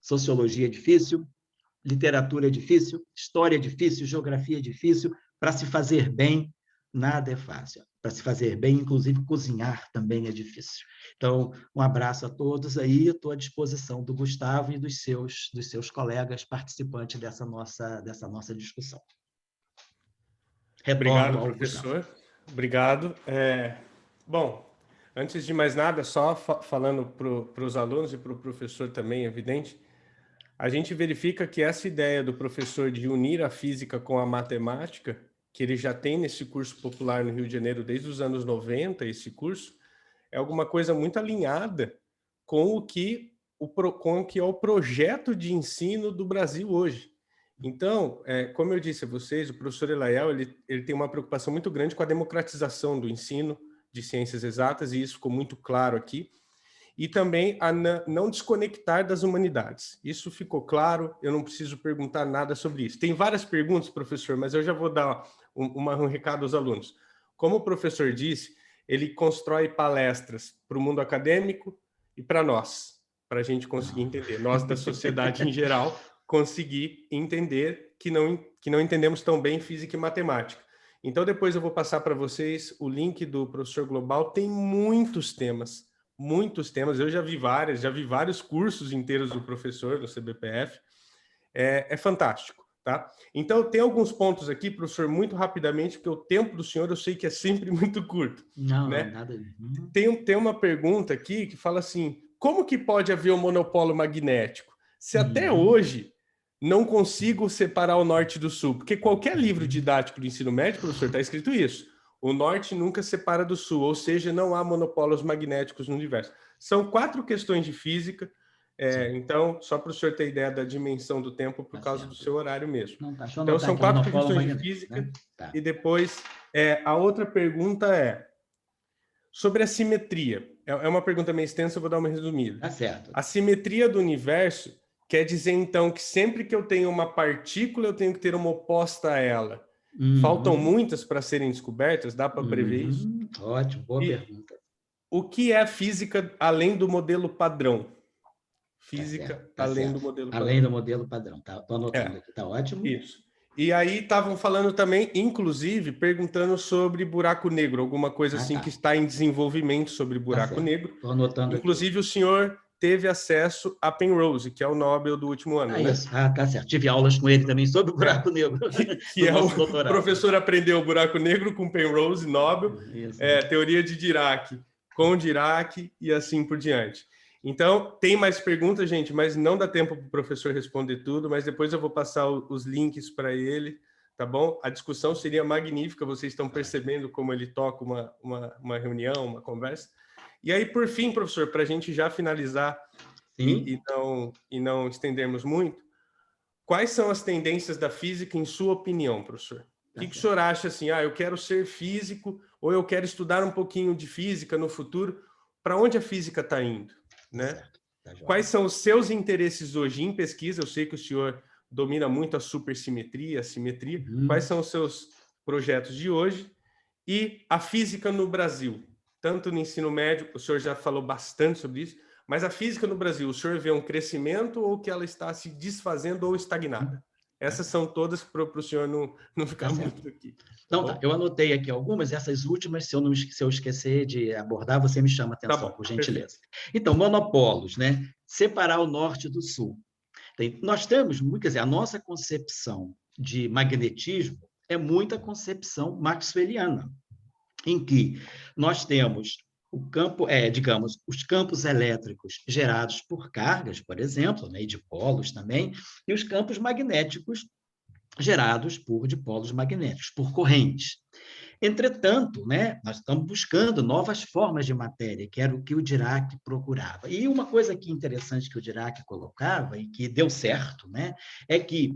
sociologia é difícil, literatura é difícil, história é difícil, geografia é difícil. Para se fazer bem, nada é fácil. Para se fazer bem, inclusive cozinhar também é difícil. Então, um abraço a todos aí, estou à disposição do Gustavo e dos seus colegas participantes dessa nossa discussão. Obrigado, Retorno ao professor. Gustavo. Obrigado. Bom, antes de mais nada, só falando para os alunos e para o professor também, evidente, a gente verifica que essa ideia do professor de unir a física com a matemática, que ele já tem nesse curso popular no Rio de Janeiro desde os anos 90, esse curso, é alguma coisa muito alinhada com o que é o projeto de ensino do Brasil hoje. Então, como eu disse a vocês, o professor Elaiel, ele tem uma preocupação muito grande com a democratização do ensino de ciências exatas, e isso ficou muito claro aqui, e também a não desconectar das humanidades. Isso ficou claro, eu não preciso perguntar nada sobre isso. Tem várias perguntas, professor, mas eu já vou dar um recado aos alunos. Como o professor disse, ele constrói palestras para o mundo acadêmico e para nós, para a gente conseguir entender. Nós, da sociedade em geral, conseguir entender que não entendemos tão bem física e matemática. Então, depois eu vou passar para vocês o link do Professor Global. Tem muitos temas. Eu já vi vários cursos inteiros do professor no CBPF. É fantástico, tá? Então, tem alguns pontos aqui, professor, muito rapidamente, porque o tempo do senhor eu sei que é sempre muito curto. Não, né? Nada. Tem uma pergunta aqui que fala assim, como que pode haver um monopólio magnético? Se até hoje não consigo separar o norte do sul, porque qualquer livro didático do ensino médio, professor, está escrito isso. O norte nunca separa do sul, ou seja, não há monopólios magnéticos no universo. São 4 questões de física, então, só para o senhor ter ideia da dimensão do tempo por causa do seu horário mesmo. Não, tá, então, são 4 questões de física, né? Tá. E depois, a outra pergunta é sobre a simetria. É uma pergunta meio extensa, eu vou dar uma resumida. Tá certo. A simetria do universo quer dizer, então, que sempre que eu tenho uma partícula, eu tenho que ter uma oposta a ela. Faltam muitas para serem descobertas? Dá para prever isso? Ótimo, boa pergunta. O que é a física além do modelo padrão? Física tá além certo. do modelo padrão. Além do modelo padrão. Estou anotando aqui, tá ótimo. Isso. E aí estavam falando também, inclusive, perguntando sobre buraco negro, alguma coisa assim que está em desenvolvimento sobre buraco negro. Estou anotando inclusive, aqui. O senhor teve acesso a Penrose, que é o Nobel do último ano. Né? Isso. Tá certo. Tive aulas com ele também sobre o buraco negro. Que é o professor aprendeu o buraco negro com Penrose, Nobel, teoria de Dirac, com Dirac e assim por diante. Então, tem mais perguntas, gente, mas não dá tempo para o professor responder tudo, mas depois eu vou passar os links para ele, tá bom? A discussão seria magnífica, vocês estão percebendo como ele toca uma reunião, uma conversa. E aí, por fim, professor, para a gente já finalizar e não estendermos muito, quais são as tendências da física em sua opinião, professor? O que o senhor acha assim, eu quero ser físico ou eu quero estudar um pouquinho de física no futuro, para onde a física está indo? Né? Quais são os seus interesses hoje em pesquisa? Eu sei que o senhor domina muito a supersimetria, a simetria. Quais são os seus projetos de hoje? E a física no Brasil? Tanto no ensino médio, o senhor já falou bastante sobre isso, mas a física no Brasil, o senhor vê um crescimento ou que ela está se desfazendo ou estagnada? Essas são todas para o senhor não ficar muito aqui. Então, tá. Eu anotei aqui algumas, essas últimas, se eu esquecer de abordar, você me chama a atenção, por gentileza. Então, monopolos, né? Separar o norte do sul. Nós temos, quer dizer, a nossa concepção de magnetismo é muita concepção maxwelliana, em que nós temos o campo, digamos, os campos elétricos gerados por cargas, por exemplo, né, e de polos também, e os campos magnéticos gerados por dipolos magnéticos, por correntes. Entretanto, né, nós estamos buscando novas formas de matéria, que era o que o Dirac procurava. E uma coisa aqui interessante que o Dirac colocava, e que deu certo, né, é que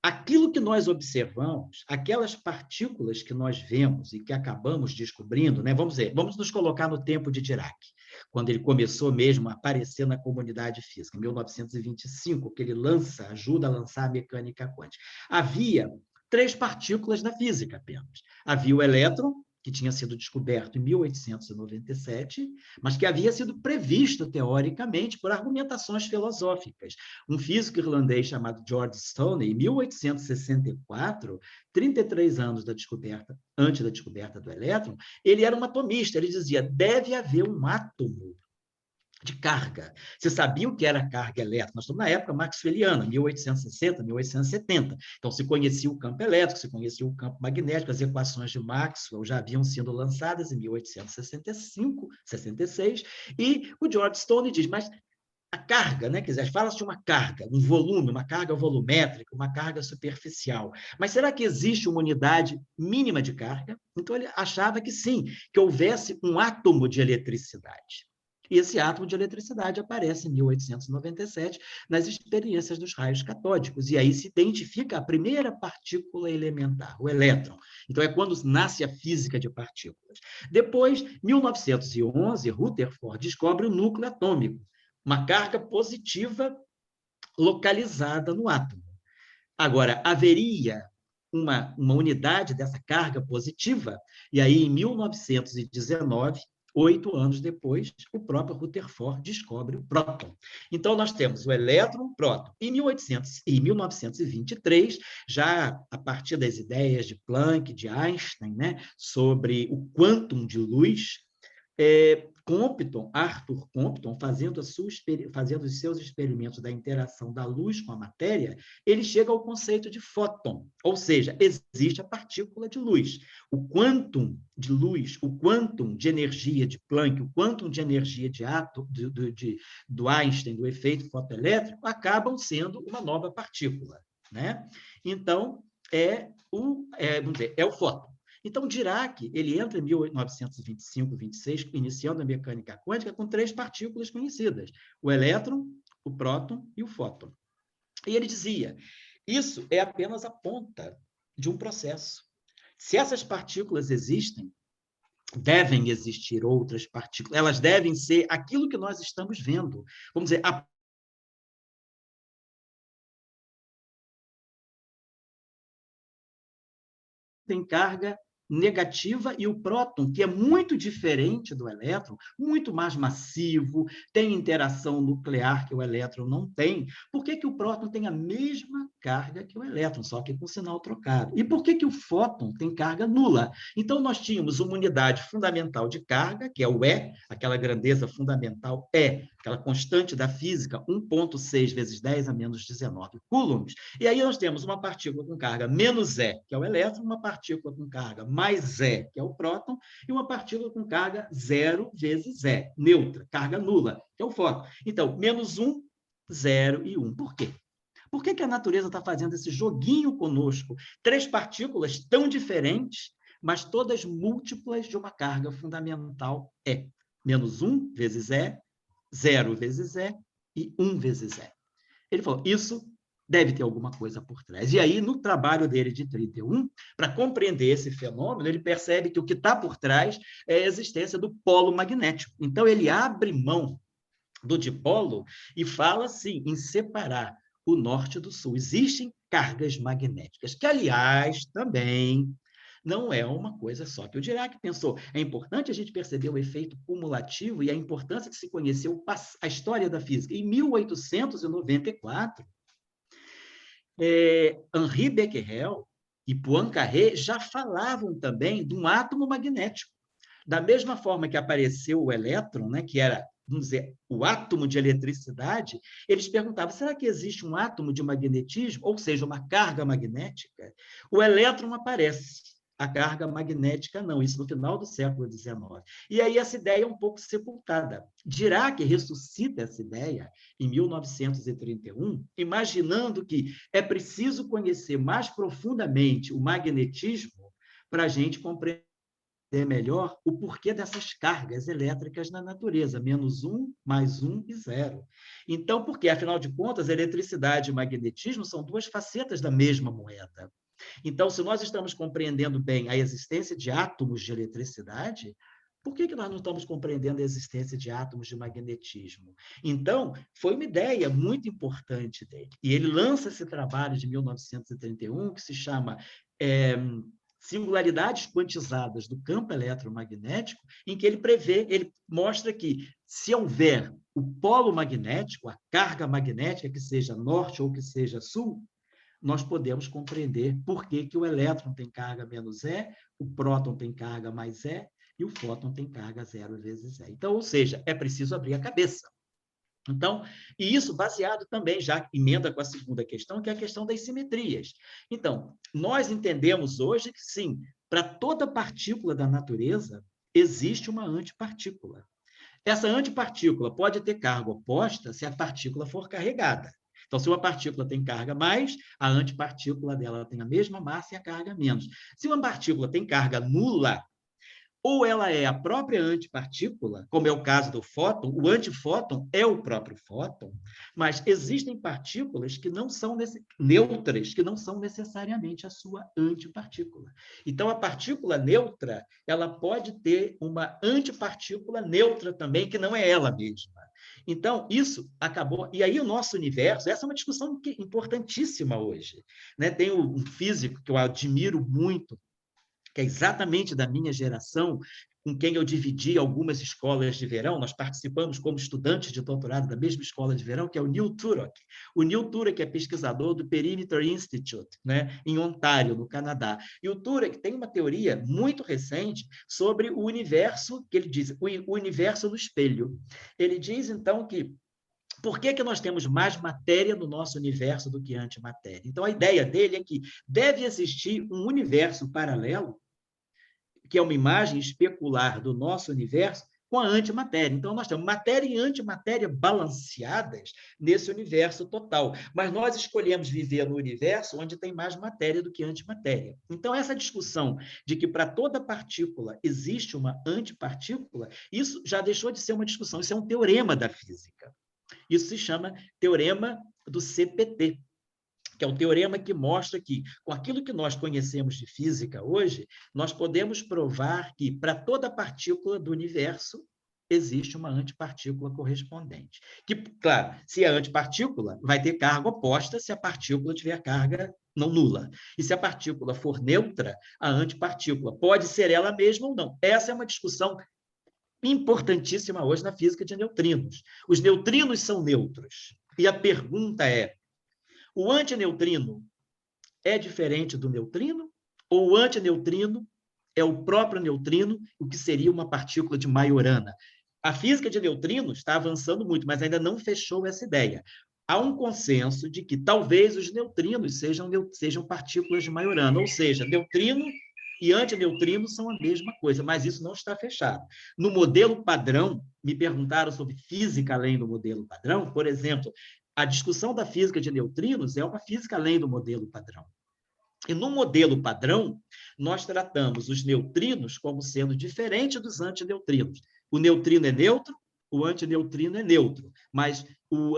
aquilo que nós observamos, aquelas partículas que nós vemos e que acabamos descobrindo, né? Vamos nos colocar no tempo de Dirac, quando ele começou mesmo a aparecer na comunidade física, em 1925, que ele ajuda a lançar a mecânica quântica. Havia 3 partículas na física apenas. Havia o elétron, que tinha sido descoberto em 1897, mas que havia sido previsto teoricamente por argumentações filosóficas. Um físico irlandês chamado George Stoney, em 1864, 33 anos antes da descoberta do elétron, ele era um atomista, ele dizia, deve haver um átomo de carga. Você sabia o que era carga elétrica? Nós estamos na época maxwelliana, 1860, 1870. Então, se conhecia o campo elétrico, se conhecia o campo magnético, as equações de Maxwell já haviam sido lançadas em 1865, 66, e o George Stoney diz, mas a carga, né? Quer dizer, fala-se de uma carga, um volume, uma carga volumétrica, uma carga superficial. Mas será que existe uma unidade mínima de carga? Então, ele achava que sim, que houvesse um átomo de eletricidade. E esse átomo de eletricidade aparece em 1897 nas experiências dos raios catódicos. E aí se identifica a primeira partícula elementar, o elétron. Então, é quando nasce a física de partículas. Depois, 1911, Rutherford descobre o núcleo atômico, uma carga positiva localizada no átomo. Agora, haveria uma unidade dessa carga positiva, e aí, em 1919, 8 anos depois, o próprio Rutherford descobre o próton. Então, nós temos o elétron, o próton. Em 1923, já a partir das ideias de Planck, de Einstein, né, sobre o quantum de luz, Arthur Compton, fazendo os seus experimentos da interação da luz com a matéria, ele chega ao conceito de fóton, ou seja, existe a partícula de luz. O quantum de luz, o quantum de energia de Planck, o quantum de energia do Einstein, do efeito fotoelétrico, acabam sendo uma nova partícula, né? Então, vamos dizer, é o fóton. Então, Dirac, ele entra em 1925, 26, iniciando a mecânica quântica com 3 partículas conhecidas, o elétron, o próton e o fóton. E ele dizia, isso é apenas a ponta de um processo. Se essas partículas existem, devem existir outras partículas, elas devem ser aquilo que nós estamos vendo. Vamos dizer, tem carga negativa, e o próton, que é muito diferente do elétron, muito mais massivo, tem interação nuclear que o elétron não tem. Por que o próton tem a mesma carga que o elétron, só que com sinal trocado? E por que o fóton tem carga nula? Então, nós tínhamos uma unidade fundamental de carga, que é o E, aquela grandeza fundamental E, aquela constante da física, 1,6 vezes 10 a menos 19 coulombs. E aí nós temos uma partícula com carga menos E, que é o elétron, uma partícula com carga mais E, que é o próton, e uma partícula com carga 0 vezes E, neutra, carga nula, que é o fóton. Então, menos 1, 0 e 1. Por quê? Por que a natureza está fazendo esse joguinho conosco? 3 partículas tão diferentes, mas todas múltiplas de uma carga fundamental E. Menos 1 vezes E, 0 vezes E e 1 vezes E. Ele falou, isso deve ter alguma coisa por trás. E aí, no trabalho dele de 31, para compreender esse fenômeno, ele percebe que o que está por trás é a existência do polo magnético. Então, ele abre mão do dipolo e fala, assim, em separar o norte do sul. Existem cargas magnéticas, que, aliás, também não é uma coisa só que o Dirac pensou. É importante a gente perceber o efeito cumulativo e a importância de se conhecer a história da física. Em 1894, Henri Becquerel e Poincaré já falavam também de um átomo magnético. Da mesma forma que apareceu o elétron, né, que era, vamos dizer, o átomo de eletricidade, eles perguntavam, será que existe um átomo de magnetismo, ou seja, uma carga magnética? O elétron aparece, a carga magnética não, isso no final do século XIX. E aí essa ideia é um pouco sepultada. Dirac ressuscita essa ideia em 1931, imaginando que é preciso conhecer mais profundamente o magnetismo para a gente compreender melhor o porquê dessas cargas elétricas na natureza, -1, +1 e 0. Então, por quê? Afinal de contas, eletricidade e magnetismo são duas facetas da mesma moeda. Então, se nós estamos compreendendo bem a existência de átomos de eletricidade, por que nós não estamos compreendendo a existência de átomos de magnetismo? Então, foi uma ideia muito importante dele. E ele lança esse trabalho de 1931, que se chama Singularidades Quantizadas do Campo Eletromagnético, em que ele mostra que, se houver o polo magnético, a carga magnética, que seja norte ou que seja sul, nós podemos compreender por que o elétron tem carga -E, o próton tem carga +E, e o fóton tem carga 0 vezes E. Então, ou seja, é preciso abrir a cabeça. Então, e isso baseado também, já emenda com a segunda questão, que é a questão das simetrias. Então, nós entendemos hoje que, sim, para toda partícula da natureza, existe uma antipartícula. Essa antipartícula pode ter carga oposta se a partícula for carregada. Então, se uma partícula tem carga mais, a antipartícula dela tem a mesma massa e a carga menos. Se uma partícula tem carga nula, ou ela é a própria antipartícula, como é o caso do fóton, o antifóton é o próprio fóton, mas existem partículas que não são neutras, que não são necessariamente a sua antipartícula. Então, a partícula neutra, ela pode ter uma antipartícula neutra também, que não é ela mesma. Então, isso acabou... E aí, o nosso universo... Essa é uma discussão importantíssima hoje, né? Tem um físico que eu admiro muito, que é exatamente da minha geração, com quem eu dividi algumas escolas de verão, nós participamos como estudantes de doutorado da mesma escola de verão, que é o Neil Turok. O Neil Turok é pesquisador do Perimeter Institute, né, em Ontário, no Canadá. E o Turok tem uma teoria muito recente sobre o universo, que ele diz, o universo no espelho. Ele diz, então, que por que nós temos mais matéria no nosso universo do que antimatéria? Então, a ideia dele é que deve existir um universo paralelo, que é uma imagem especular do nosso universo, com a antimatéria. Então, nós temos matéria e antimatéria balanceadas nesse universo total. Mas nós escolhemos viver no universo onde tem mais matéria do que antimatéria. Então, essa discussão de que para toda partícula existe uma antipartícula, isso já deixou de ser uma discussão, isso é um teorema da física. Isso se chama teorema do CPT, que é o teorema que mostra que, com aquilo que nós conhecemos de física hoje, nós podemos provar que, para toda partícula do universo, existe uma antipartícula correspondente. Que, claro, se é antipartícula, vai ter carga oposta se a partícula tiver carga não nula. E se a partícula for neutra, a antipartícula pode ser ela mesma ou não. Essa é uma discussão importantíssima hoje na física de neutrinos. Os neutrinos são neutros. E a pergunta é, o antineutrino é diferente do neutrino? Ou o antineutrino é o próprio neutrino, o que seria uma partícula de Majorana? A física de neutrinos está avançando muito, mas ainda não fechou essa ideia. Há um consenso de que talvez os neutrinos sejam partículas de Majorana, ou seja, neutrino e antineutrino são a mesma coisa, mas isso não está fechado. No modelo padrão, me perguntaram sobre física além do modelo padrão, por exemplo, a discussão da física de neutrinos é uma física além do modelo padrão. E no modelo padrão, nós tratamos os neutrinos como sendo diferentes dos antineutrinos. O neutrino é neutro, o antineutrino é neutro, mas o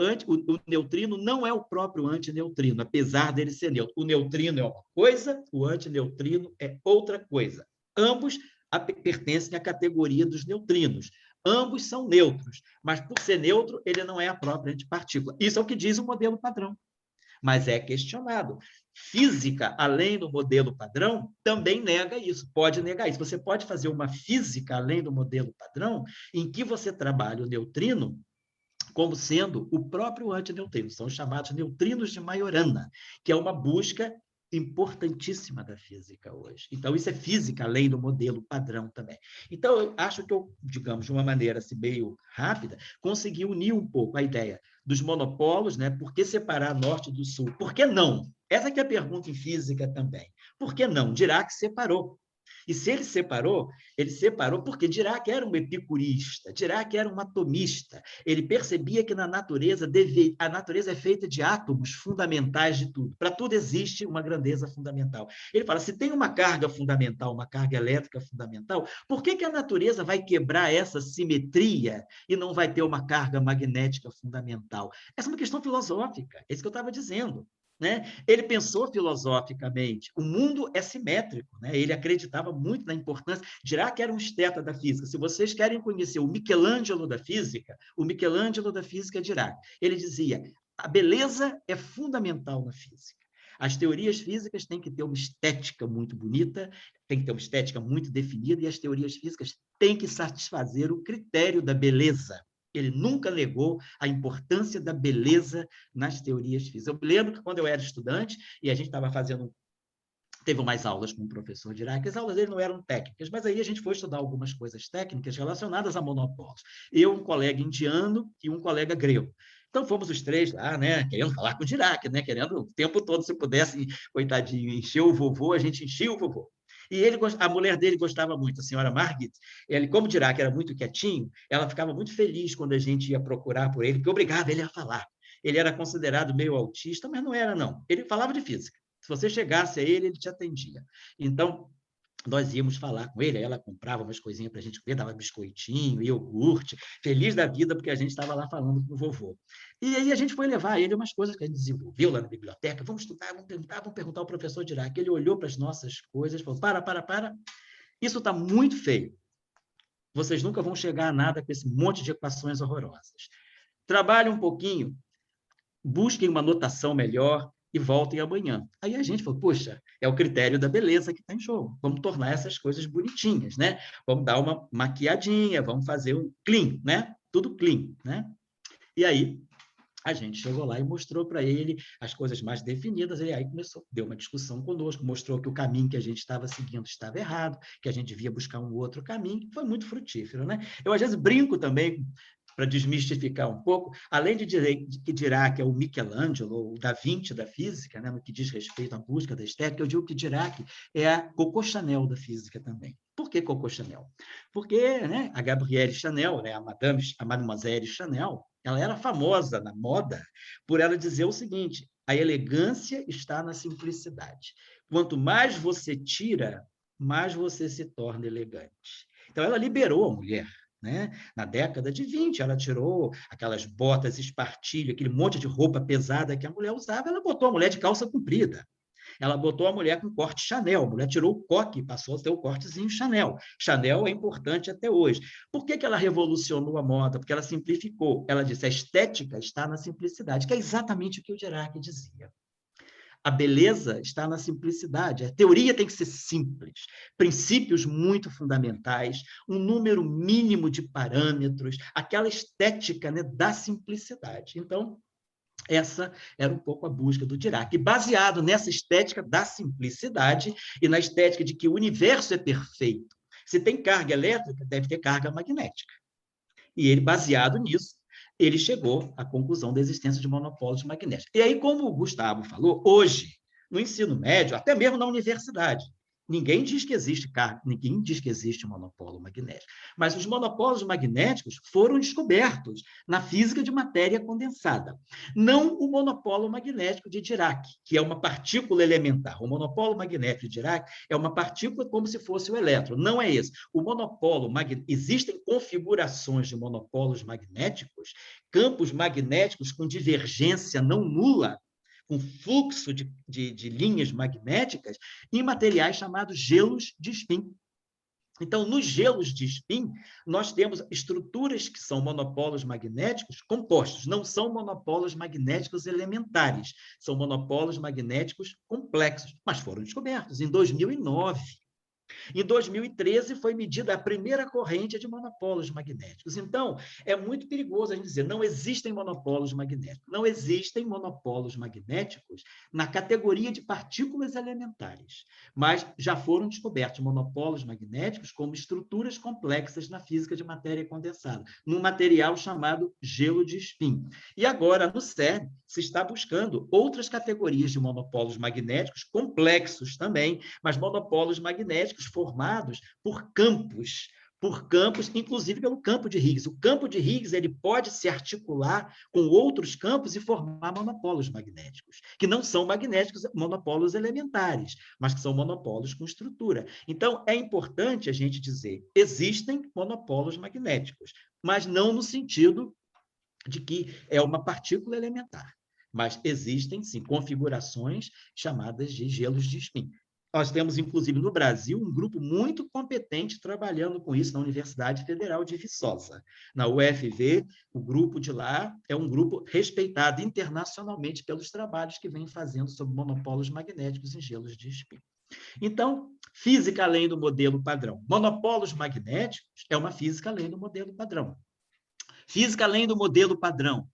neutrino não é o próprio antineutrino, apesar dele ser neutro. O neutrino é uma coisa, o antineutrino é outra coisa. Ambos pertencem à categoria dos neutrinos. Ambos são neutros, mas por ser neutro, ele não é a própria antipartícula. Isso é o que diz o modelo padrão, mas é questionado. Física, além do modelo padrão, também nega isso, pode negar isso. Você pode fazer uma física além do modelo padrão, em que você trabalha o neutrino como sendo o próprio antineutrino. São os chamados neutrinos de Majorana, que é uma busca importantíssima da física hoje. Então, isso é física, além do modelo padrão também. Então, eu acho que eu, digamos, de uma maneira assim, meio rápida, consegui unir um pouco a ideia dos monopolos, né? Por que separar norte do sul? Por que não? Essa que é a pergunta em física também. Por que não? Dirac separou. E se ele separou porque Dirac era um epicurista, Dirac era um atomista. Ele percebia que na natureza, a natureza é feita de átomos fundamentais de tudo. Para tudo existe uma grandeza fundamental. Ele fala, se tem uma carga fundamental, uma carga elétrica fundamental, por que a natureza vai quebrar essa simetria e não vai ter uma carga magnética fundamental? Essa é uma questão filosófica, é isso que eu estava dizendo. Né? Ele pensou filosoficamente, o mundo é simétrico, né? Ele acreditava muito na importância, Dirac era um esteta da física. Se vocês querem conhecer o Michelangelo da física é Dirac. Ele dizia, a beleza é fundamental na física. As teorias físicas têm que ter uma estética muito bonita, tem que ter uma estética muito definida, e as teorias físicas têm que satisfazer o critério da beleza. Ele nunca negou a importância da beleza nas teorias físicas. Eu me lembro que quando eu era estudante, e a gente estava teve umas aulas com o professor Dirac, as aulas dele não eram técnicas, mas aí a gente foi estudar algumas coisas técnicas relacionadas a monopólios. Eu, um colega indiano e um colega grego. Então, fomos os três lá, né, querendo falar com o Dirac, né, querendo o tempo todo, se pudesse, coitadinho, encher o vovô, a gente enchia o vovô. E a mulher dele gostava muito, a senhora Margit. Ele, como Dirac era muito quietinho, ela ficava muito feliz quando a gente ia procurar por ele, porque obrigava ele a falar. Ele era considerado meio autista, mas não era, não. Ele falava de física. Se você chegasse a ele, ele te atendia. Então, nós íamos falar com ele, aí ela comprava umas coisinhas para a gente comer, dava biscoitinho, iogurte, feliz da vida, porque a gente estava lá falando com o vovô. E aí a gente foi levar ele umas coisas que a gente desenvolveu lá na biblioteca, vamos estudar, vamos perguntar ao professor Dirac. Ele olhou para as nossas coisas e falou, para, isso está muito feio. Vocês nunca vão chegar a nada com esse monte de equações horrorosas. Trabalhem um pouquinho, busquem uma notação melhor, e voltem amanhã. Aí a gente falou, poxa, é o critério da beleza que está em jogo. Vamos tornar essas coisas bonitinhas, né? Vamos dar uma maquiadinha, vamos fazer um clean, né? Tudo clean, né? E aí a gente chegou lá e mostrou para ele as coisas mais definidas, e aí deu uma discussão conosco, mostrou que o caminho que a gente estava seguindo estava errado, que a gente devia buscar um outro caminho, que foi muito frutífero, né? Eu, às vezes, brinco também, para desmistificar um pouco, além de dizer que Dirac é o Michelangelo, o Da Vinci da física, né, no que diz respeito à busca da estética, eu digo que Dirac é a Coco Chanel da física também. Por que Coco Chanel? Porque, né, a Gabrielle Chanel, né, a Mademoiselle Chanel, ela era famosa na moda por ela dizer o seguinte, a elegância está na simplicidade. Quanto mais você tira, mais você se torna elegante. Então, ela liberou a mulher. Né? Na década de 20, ela tirou aquelas botas espartilho, aquele monte de roupa pesada que a mulher usava, ela botou a mulher de calça comprida. Ela botou a mulher com corte Chanel, a mulher tirou o coque e passou a ter o cortezinho Chanel. Chanel é importante até hoje. Por que ela revolucionou a moda? Porque ela simplificou. Ela disse, a estética está na simplicidade, que é exatamente o que o Dirac dizia. A beleza está na simplicidade. A teoria tem que ser simples, princípios muito fundamentais, um número mínimo de parâmetros, aquela estética, né, da simplicidade. Então, essa era um pouco a busca do Dirac. E baseado nessa estética da simplicidade e na estética de que o universo é perfeito. Se tem carga elétrica, deve ter carga magnética. E ele, baseado nisso, ele chegou à conclusão da existência de monopólios magnéticos. E aí, como o Gustavo falou, hoje, no ensino médio, até mesmo na universidade, ninguém diz que existe carga, ninguém diz que existe monopólio magnético. Mas os monopólios magnéticos foram descobertos na física de matéria condensada. Não o monopólio magnético de Dirac, que é uma partícula elementar. O monopólio magnético de Dirac é uma partícula como se fosse o elétron. Não é esse. O monopólio existem configurações de monopólios magnéticos, campos magnéticos com divergência não nula, com fluxo de linhas magnéticas, em materiais chamados gelos de spin. Então, nos gelos de spin, nós temos estruturas que são monopólios magnéticos compostos, não são monopólios magnéticos elementares, são monopólios magnéticos complexos, mas foram descobertos em 2009. Em 2013, foi medida a primeira corrente de monopólios magnéticos. Então, é muito perigoso a gente dizer não existem monopólios magnéticos. Não existem monopólios magnéticos na categoria de partículas elementares, mas já foram descobertos monopólios magnéticos como estruturas complexas na física de matéria condensada, num material chamado gelo de spin. E agora, no CERN, se está buscando outras categorias de monopólios magnéticos complexos também, mas monopólios magnéticos magnéticos formados por campos, inclusive pelo campo de Higgs. O campo de Higgs ele pode se articular com outros campos e formar monopolos magnéticos, que não são magnéticos, monopolos elementares, mas que são monopolos com estrutura. Então, é importante a gente dizer, existem monopolos magnéticos, mas não no sentido de que é uma partícula elementar. Mas existem, sim, configurações chamadas de gelos de spin. Nós temos, inclusive, no Brasil, um grupo muito competente trabalhando com isso na Universidade Federal de Viçosa. Na UFV, o grupo de lá é um grupo respeitado internacionalmente pelos trabalhos que vem fazendo sobre monopolos magnéticos em gelos de spin. Então, física além do modelo padrão. Monopolos magnéticos é uma física além do modelo padrão. Física além do modelo padrão.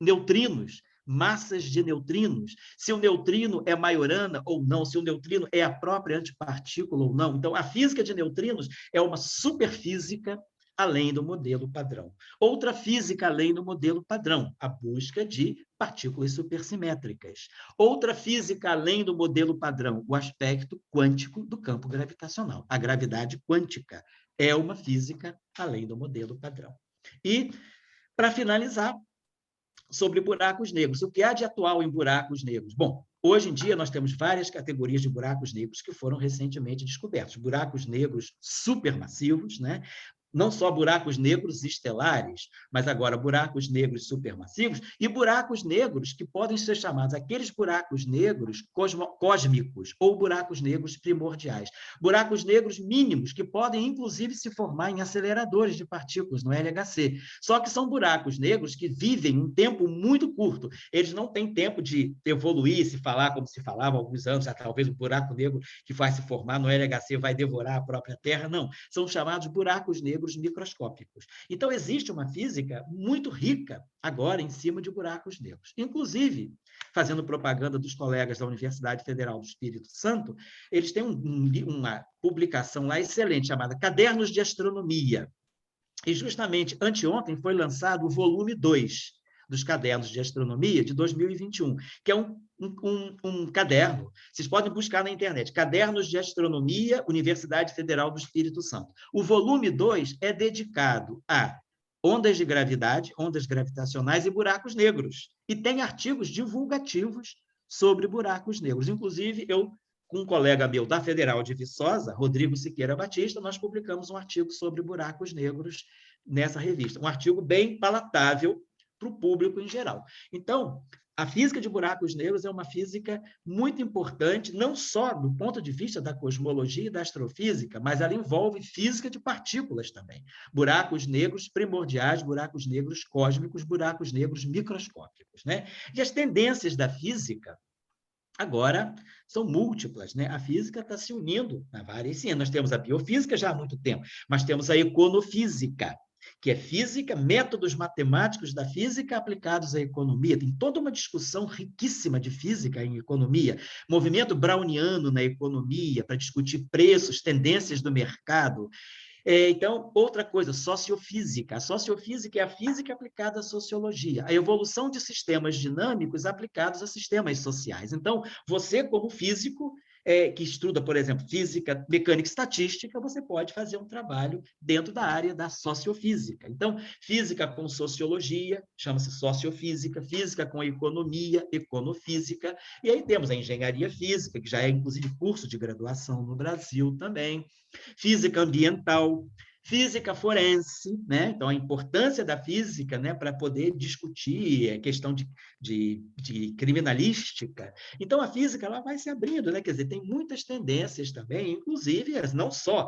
Neutrinos, massas de neutrinos, se o neutrino é majorana ou não, se o neutrino é a própria antipartícula ou não. Então, a física de neutrinos é uma superfísica além do modelo padrão. Outra física além do modelo padrão, a busca de partículas supersimétricas. Outra física além do modelo padrão, o aspecto quântico do campo gravitacional. A gravidade quântica é uma física além do modelo padrão. E, para finalizar, sobre buracos negros. O que há de atual em buracos negros? Bom, hoje em dia nós temos várias categorias de buracos negros que foram recentemente descobertos. Buracos negros supermassivos, né? Não só buracos negros estelares, mas agora buracos negros supermassivos e buracos negros que podem ser chamados aqueles buracos negros cósmicos ou buracos negros primordiais. Buracos negros mínimos que podem, inclusive, se formar em aceleradores de partículas, no LHC. Só que são buracos negros que vivem um tempo muito curto. Eles não têm tempo de evoluir, se falar como se falava há alguns anos, talvez o buraco negro que vai se formar no LHC vai devorar a própria Terra. Não, são chamados buracos negros microscópicos. Então, existe uma física muito rica agora em cima de buracos negros. Inclusive, fazendo propaganda dos colegas da Universidade Federal do Espírito Santo, eles têm uma publicação lá excelente, chamada Cadernos de Astronomia. E, justamente, anteontem foi lançado o volume 2 dos Cadernos de Astronomia de 2021, que é um caderno. Vocês podem buscar na internet, Cadernos de Astronomia, Universidade Federal do Espírito Santo. O volume 2 é dedicado a ondas de gravidade, ondas gravitacionais e buracos negros. E tem artigos divulgativos sobre buracos negros. Inclusive, eu, com um colega meu da Federal de Viçosa, Rodrigo Siqueira Batista, nós publicamos um artigo sobre buracos negros nessa revista. Um artigo bem palatável para o público em geral. Então, a física de buracos negros é uma física muito importante, não só do ponto de vista da cosmologia e da astrofísica, mas ela envolve física de partículas também. Buracos negros primordiais, buracos negros cósmicos, buracos negros microscópicos, né? E as tendências da física agora são múltiplas, né? A física está se unindo a várias ciências. Nós temos a biofísica já há muito tempo, mas temos a econofísica, que é física, métodos matemáticos da física aplicados à economia. Tem toda uma discussão riquíssima de física em economia, movimento browniano na economia, para discutir preços, tendências do mercado. Então, outra coisa, sociofísica. A sociofísica é a física aplicada à sociologia, a evolução de sistemas dinâmicos aplicados a sistemas sociais. Então, você, como físico, que estuda, por exemplo, física, mecânica e estatística, você pode fazer um trabalho dentro da área da sociofísica. Então, física com sociologia, chama-se sociofísica, física com economia, econofísica, e aí temos a engenharia física, que já é, inclusive, curso de graduação no Brasil também, física ambiental, física forense, né? Então, a importância da física, né, para poder discutir a questão de criminalística. Então, a física ela vai se abrindo, né? Quer dizer, tem muitas tendências também, inclusive, não só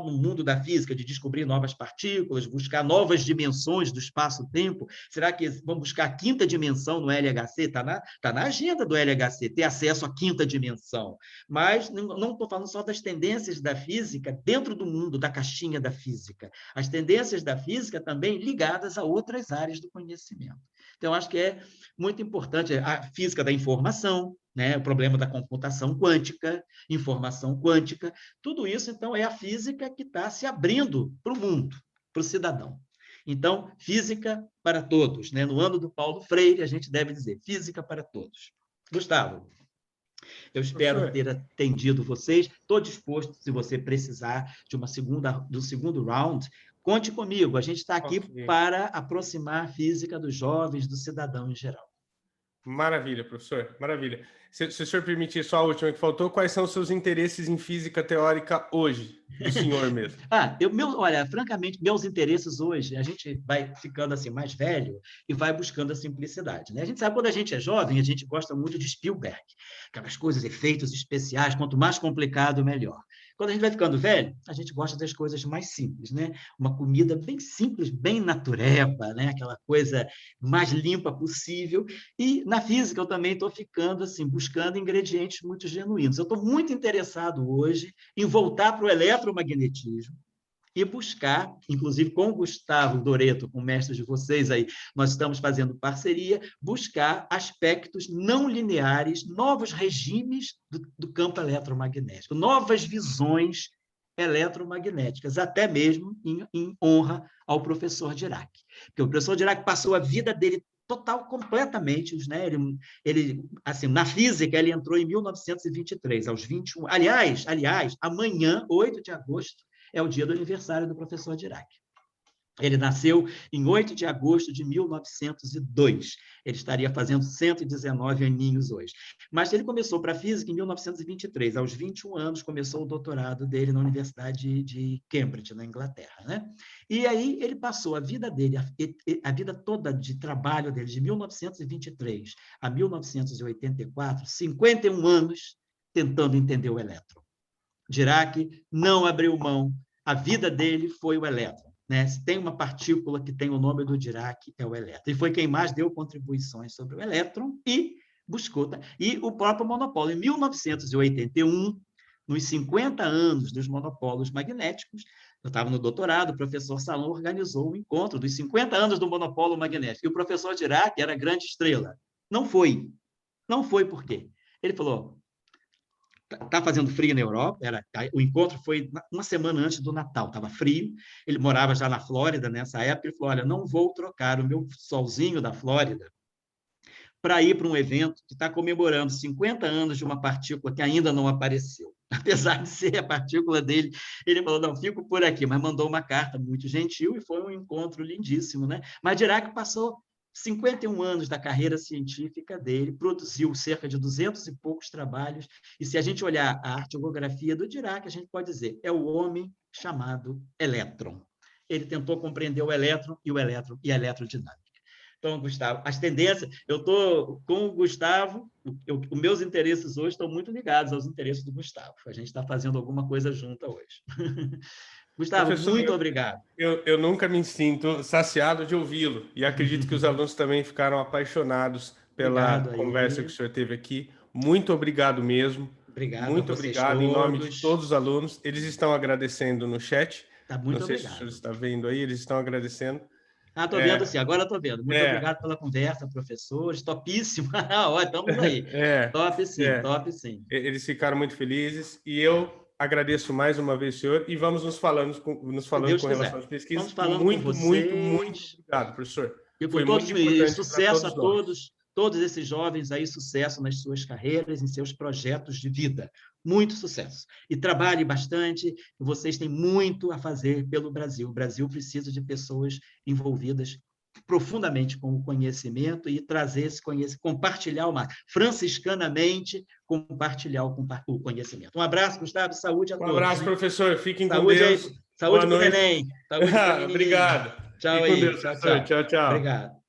no mundo da física, de descobrir novas partículas, buscar novas dimensões do espaço-tempo. Será que vamos buscar a quinta dimensão no LHC? Está na agenda do LHC, ter acesso à quinta dimensão. Mas não estou falando só das tendências da física dentro do mundo, da caixinha da física. As tendências da física também ligadas a outras áreas do conhecimento. Então, acho que é muito importante a física da informação, né? O problema da computação quântica, informação quântica, tudo isso, então, é a física que está se abrindo para o mundo, para o cidadão. Então, física para todos, né? No ano do Paulo Freire, a gente deve dizer física para todos. Gustavo. Eu espero ter atendido vocês. Estou disposto, se você precisar do segundo round, conte comigo. A gente está aqui para aproximar a física dos jovens, do cidadão em geral. Maravilha, professor, maravilha. Se o senhor permitir só a última que faltou, quais são os seus interesses em física teórica hoje, do senhor mesmo? Olha, francamente, meus interesses hoje, a gente vai ficando assim mais velho e vai buscando a simplicidade, né? A gente sabe, quando a gente é jovem, a gente gosta muito de Spielberg, aquelas coisas, efeitos especiais, quanto mais complicado, melhor. Quando a gente vai ficando velho, a gente gosta das coisas mais simples, né? Uma comida bem simples, bem natureba, né? Aquela coisa mais limpa possível. E na física eu também estou ficando assim, buscando ingredientes muito genuínos. Eu estou muito interessado hoje em voltar para o eletromagnetismo e buscar, inclusive com o Gustavo Doreto, com o mestre de vocês aí, nós estamos fazendo parceria, buscar aspectos não lineares, novos regimes do campo eletromagnético, novas visões eletromagnéticas, até mesmo em honra ao professor Dirac. Porque o professor Dirac passou a vida dele completamente, né? Ele, assim, na física, ele entrou em 1923, aos 21. Aliás, amanhã, 8 de agosto, é o dia do aniversário do professor Dirac. Ele nasceu em 8 de agosto de 1902. Ele estaria fazendo 119 aninhos hoje. Mas ele começou para a física em 1923. Aos 21 anos, começou o doutorado dele na Universidade de Cambridge, na Inglaterra, né? E aí ele passou a vida dele, a vida toda de trabalho dele, de 1923 a 1984, 51 anos, tentando entender o elétron. Dirac não abriu mão. A vida dele foi o elétron. Né? Se tem uma partícula que tem o nome do Dirac, é o elétron. E foi quem mais deu contribuições sobre o elétron e buscou. E o próprio monopólio. Em 1981, nos 50 anos dos monopólios magnéticos, eu estava no doutorado, o professor Salom organizou o encontro dos 50 anos do monopólio magnético. E o professor Dirac era a grande estrela. Não foi. Não foi por quê? Ele falou: está fazendo frio na Europa, o encontro foi uma semana antes do Natal, estava frio, ele morava já na Flórida nessa época, ele falou: olha, não vou trocar o meu solzinho da Flórida para ir para um evento que está comemorando 50 anos de uma partícula que ainda não apareceu. Apesar de ser a partícula dele, ele falou: não, fico por aqui, mas mandou uma carta muito gentil e foi um encontro lindíssimo, né? Mas Dirac passou 51 anos da carreira científica dele, produziu cerca de 200 e poucos trabalhos, e se a gente olhar a arqueologafia do Dirac, a gente pode dizer, é o homem chamado elétron. Ele tentou compreender o elétron e a eletrodinâmica. Então, Gustavo, as tendências, eu estou com o Gustavo, os meus interesses hoje estão muito ligados aos interesses do Gustavo. A gente está fazendo alguma coisa junta hoje. Gustavo, professor, muito obrigado. Eu nunca me sinto saciado de ouvi-lo, e acredito que os alunos também ficaram apaixonados pela conversa que o senhor teve aqui. Muito obrigado mesmo. Obrigado. Muito obrigado em nome de todos os alunos. Eles estão agradecendo no chat. Tá, muito Não sei obrigado. se o senhor está vendo aí, eles estão agradecendo. Estou vendo sim, agora estou vendo. Muito obrigado pela conversa, professores. Topíssimo. Estamos aí. Top sim, top sim. Eles ficaram muito felizes e eu agradeço mais uma vez, senhor, e vamos nos falando com relação às pesquisas. Vamos falando muito, com vocês. muito obrigado, professor. E com todos, sucesso a todos esses jovens aí, sucesso nas suas carreiras, em seus projetos de vida. Muito sucesso. E trabalhe bastante, vocês têm muito a fazer pelo Brasil. O Brasil precisa de pessoas envolvidas profundamente com o conhecimento e trazer esse conhecimento, compartilhar franciscanamente, compartilhar o conhecimento. Um abraço, Gustavo, saúde a todos. Um abraço, professor. Fiquem com Deus. Saúde para o neném. Obrigado. Tchau aí. Tchau, tchau. Obrigado.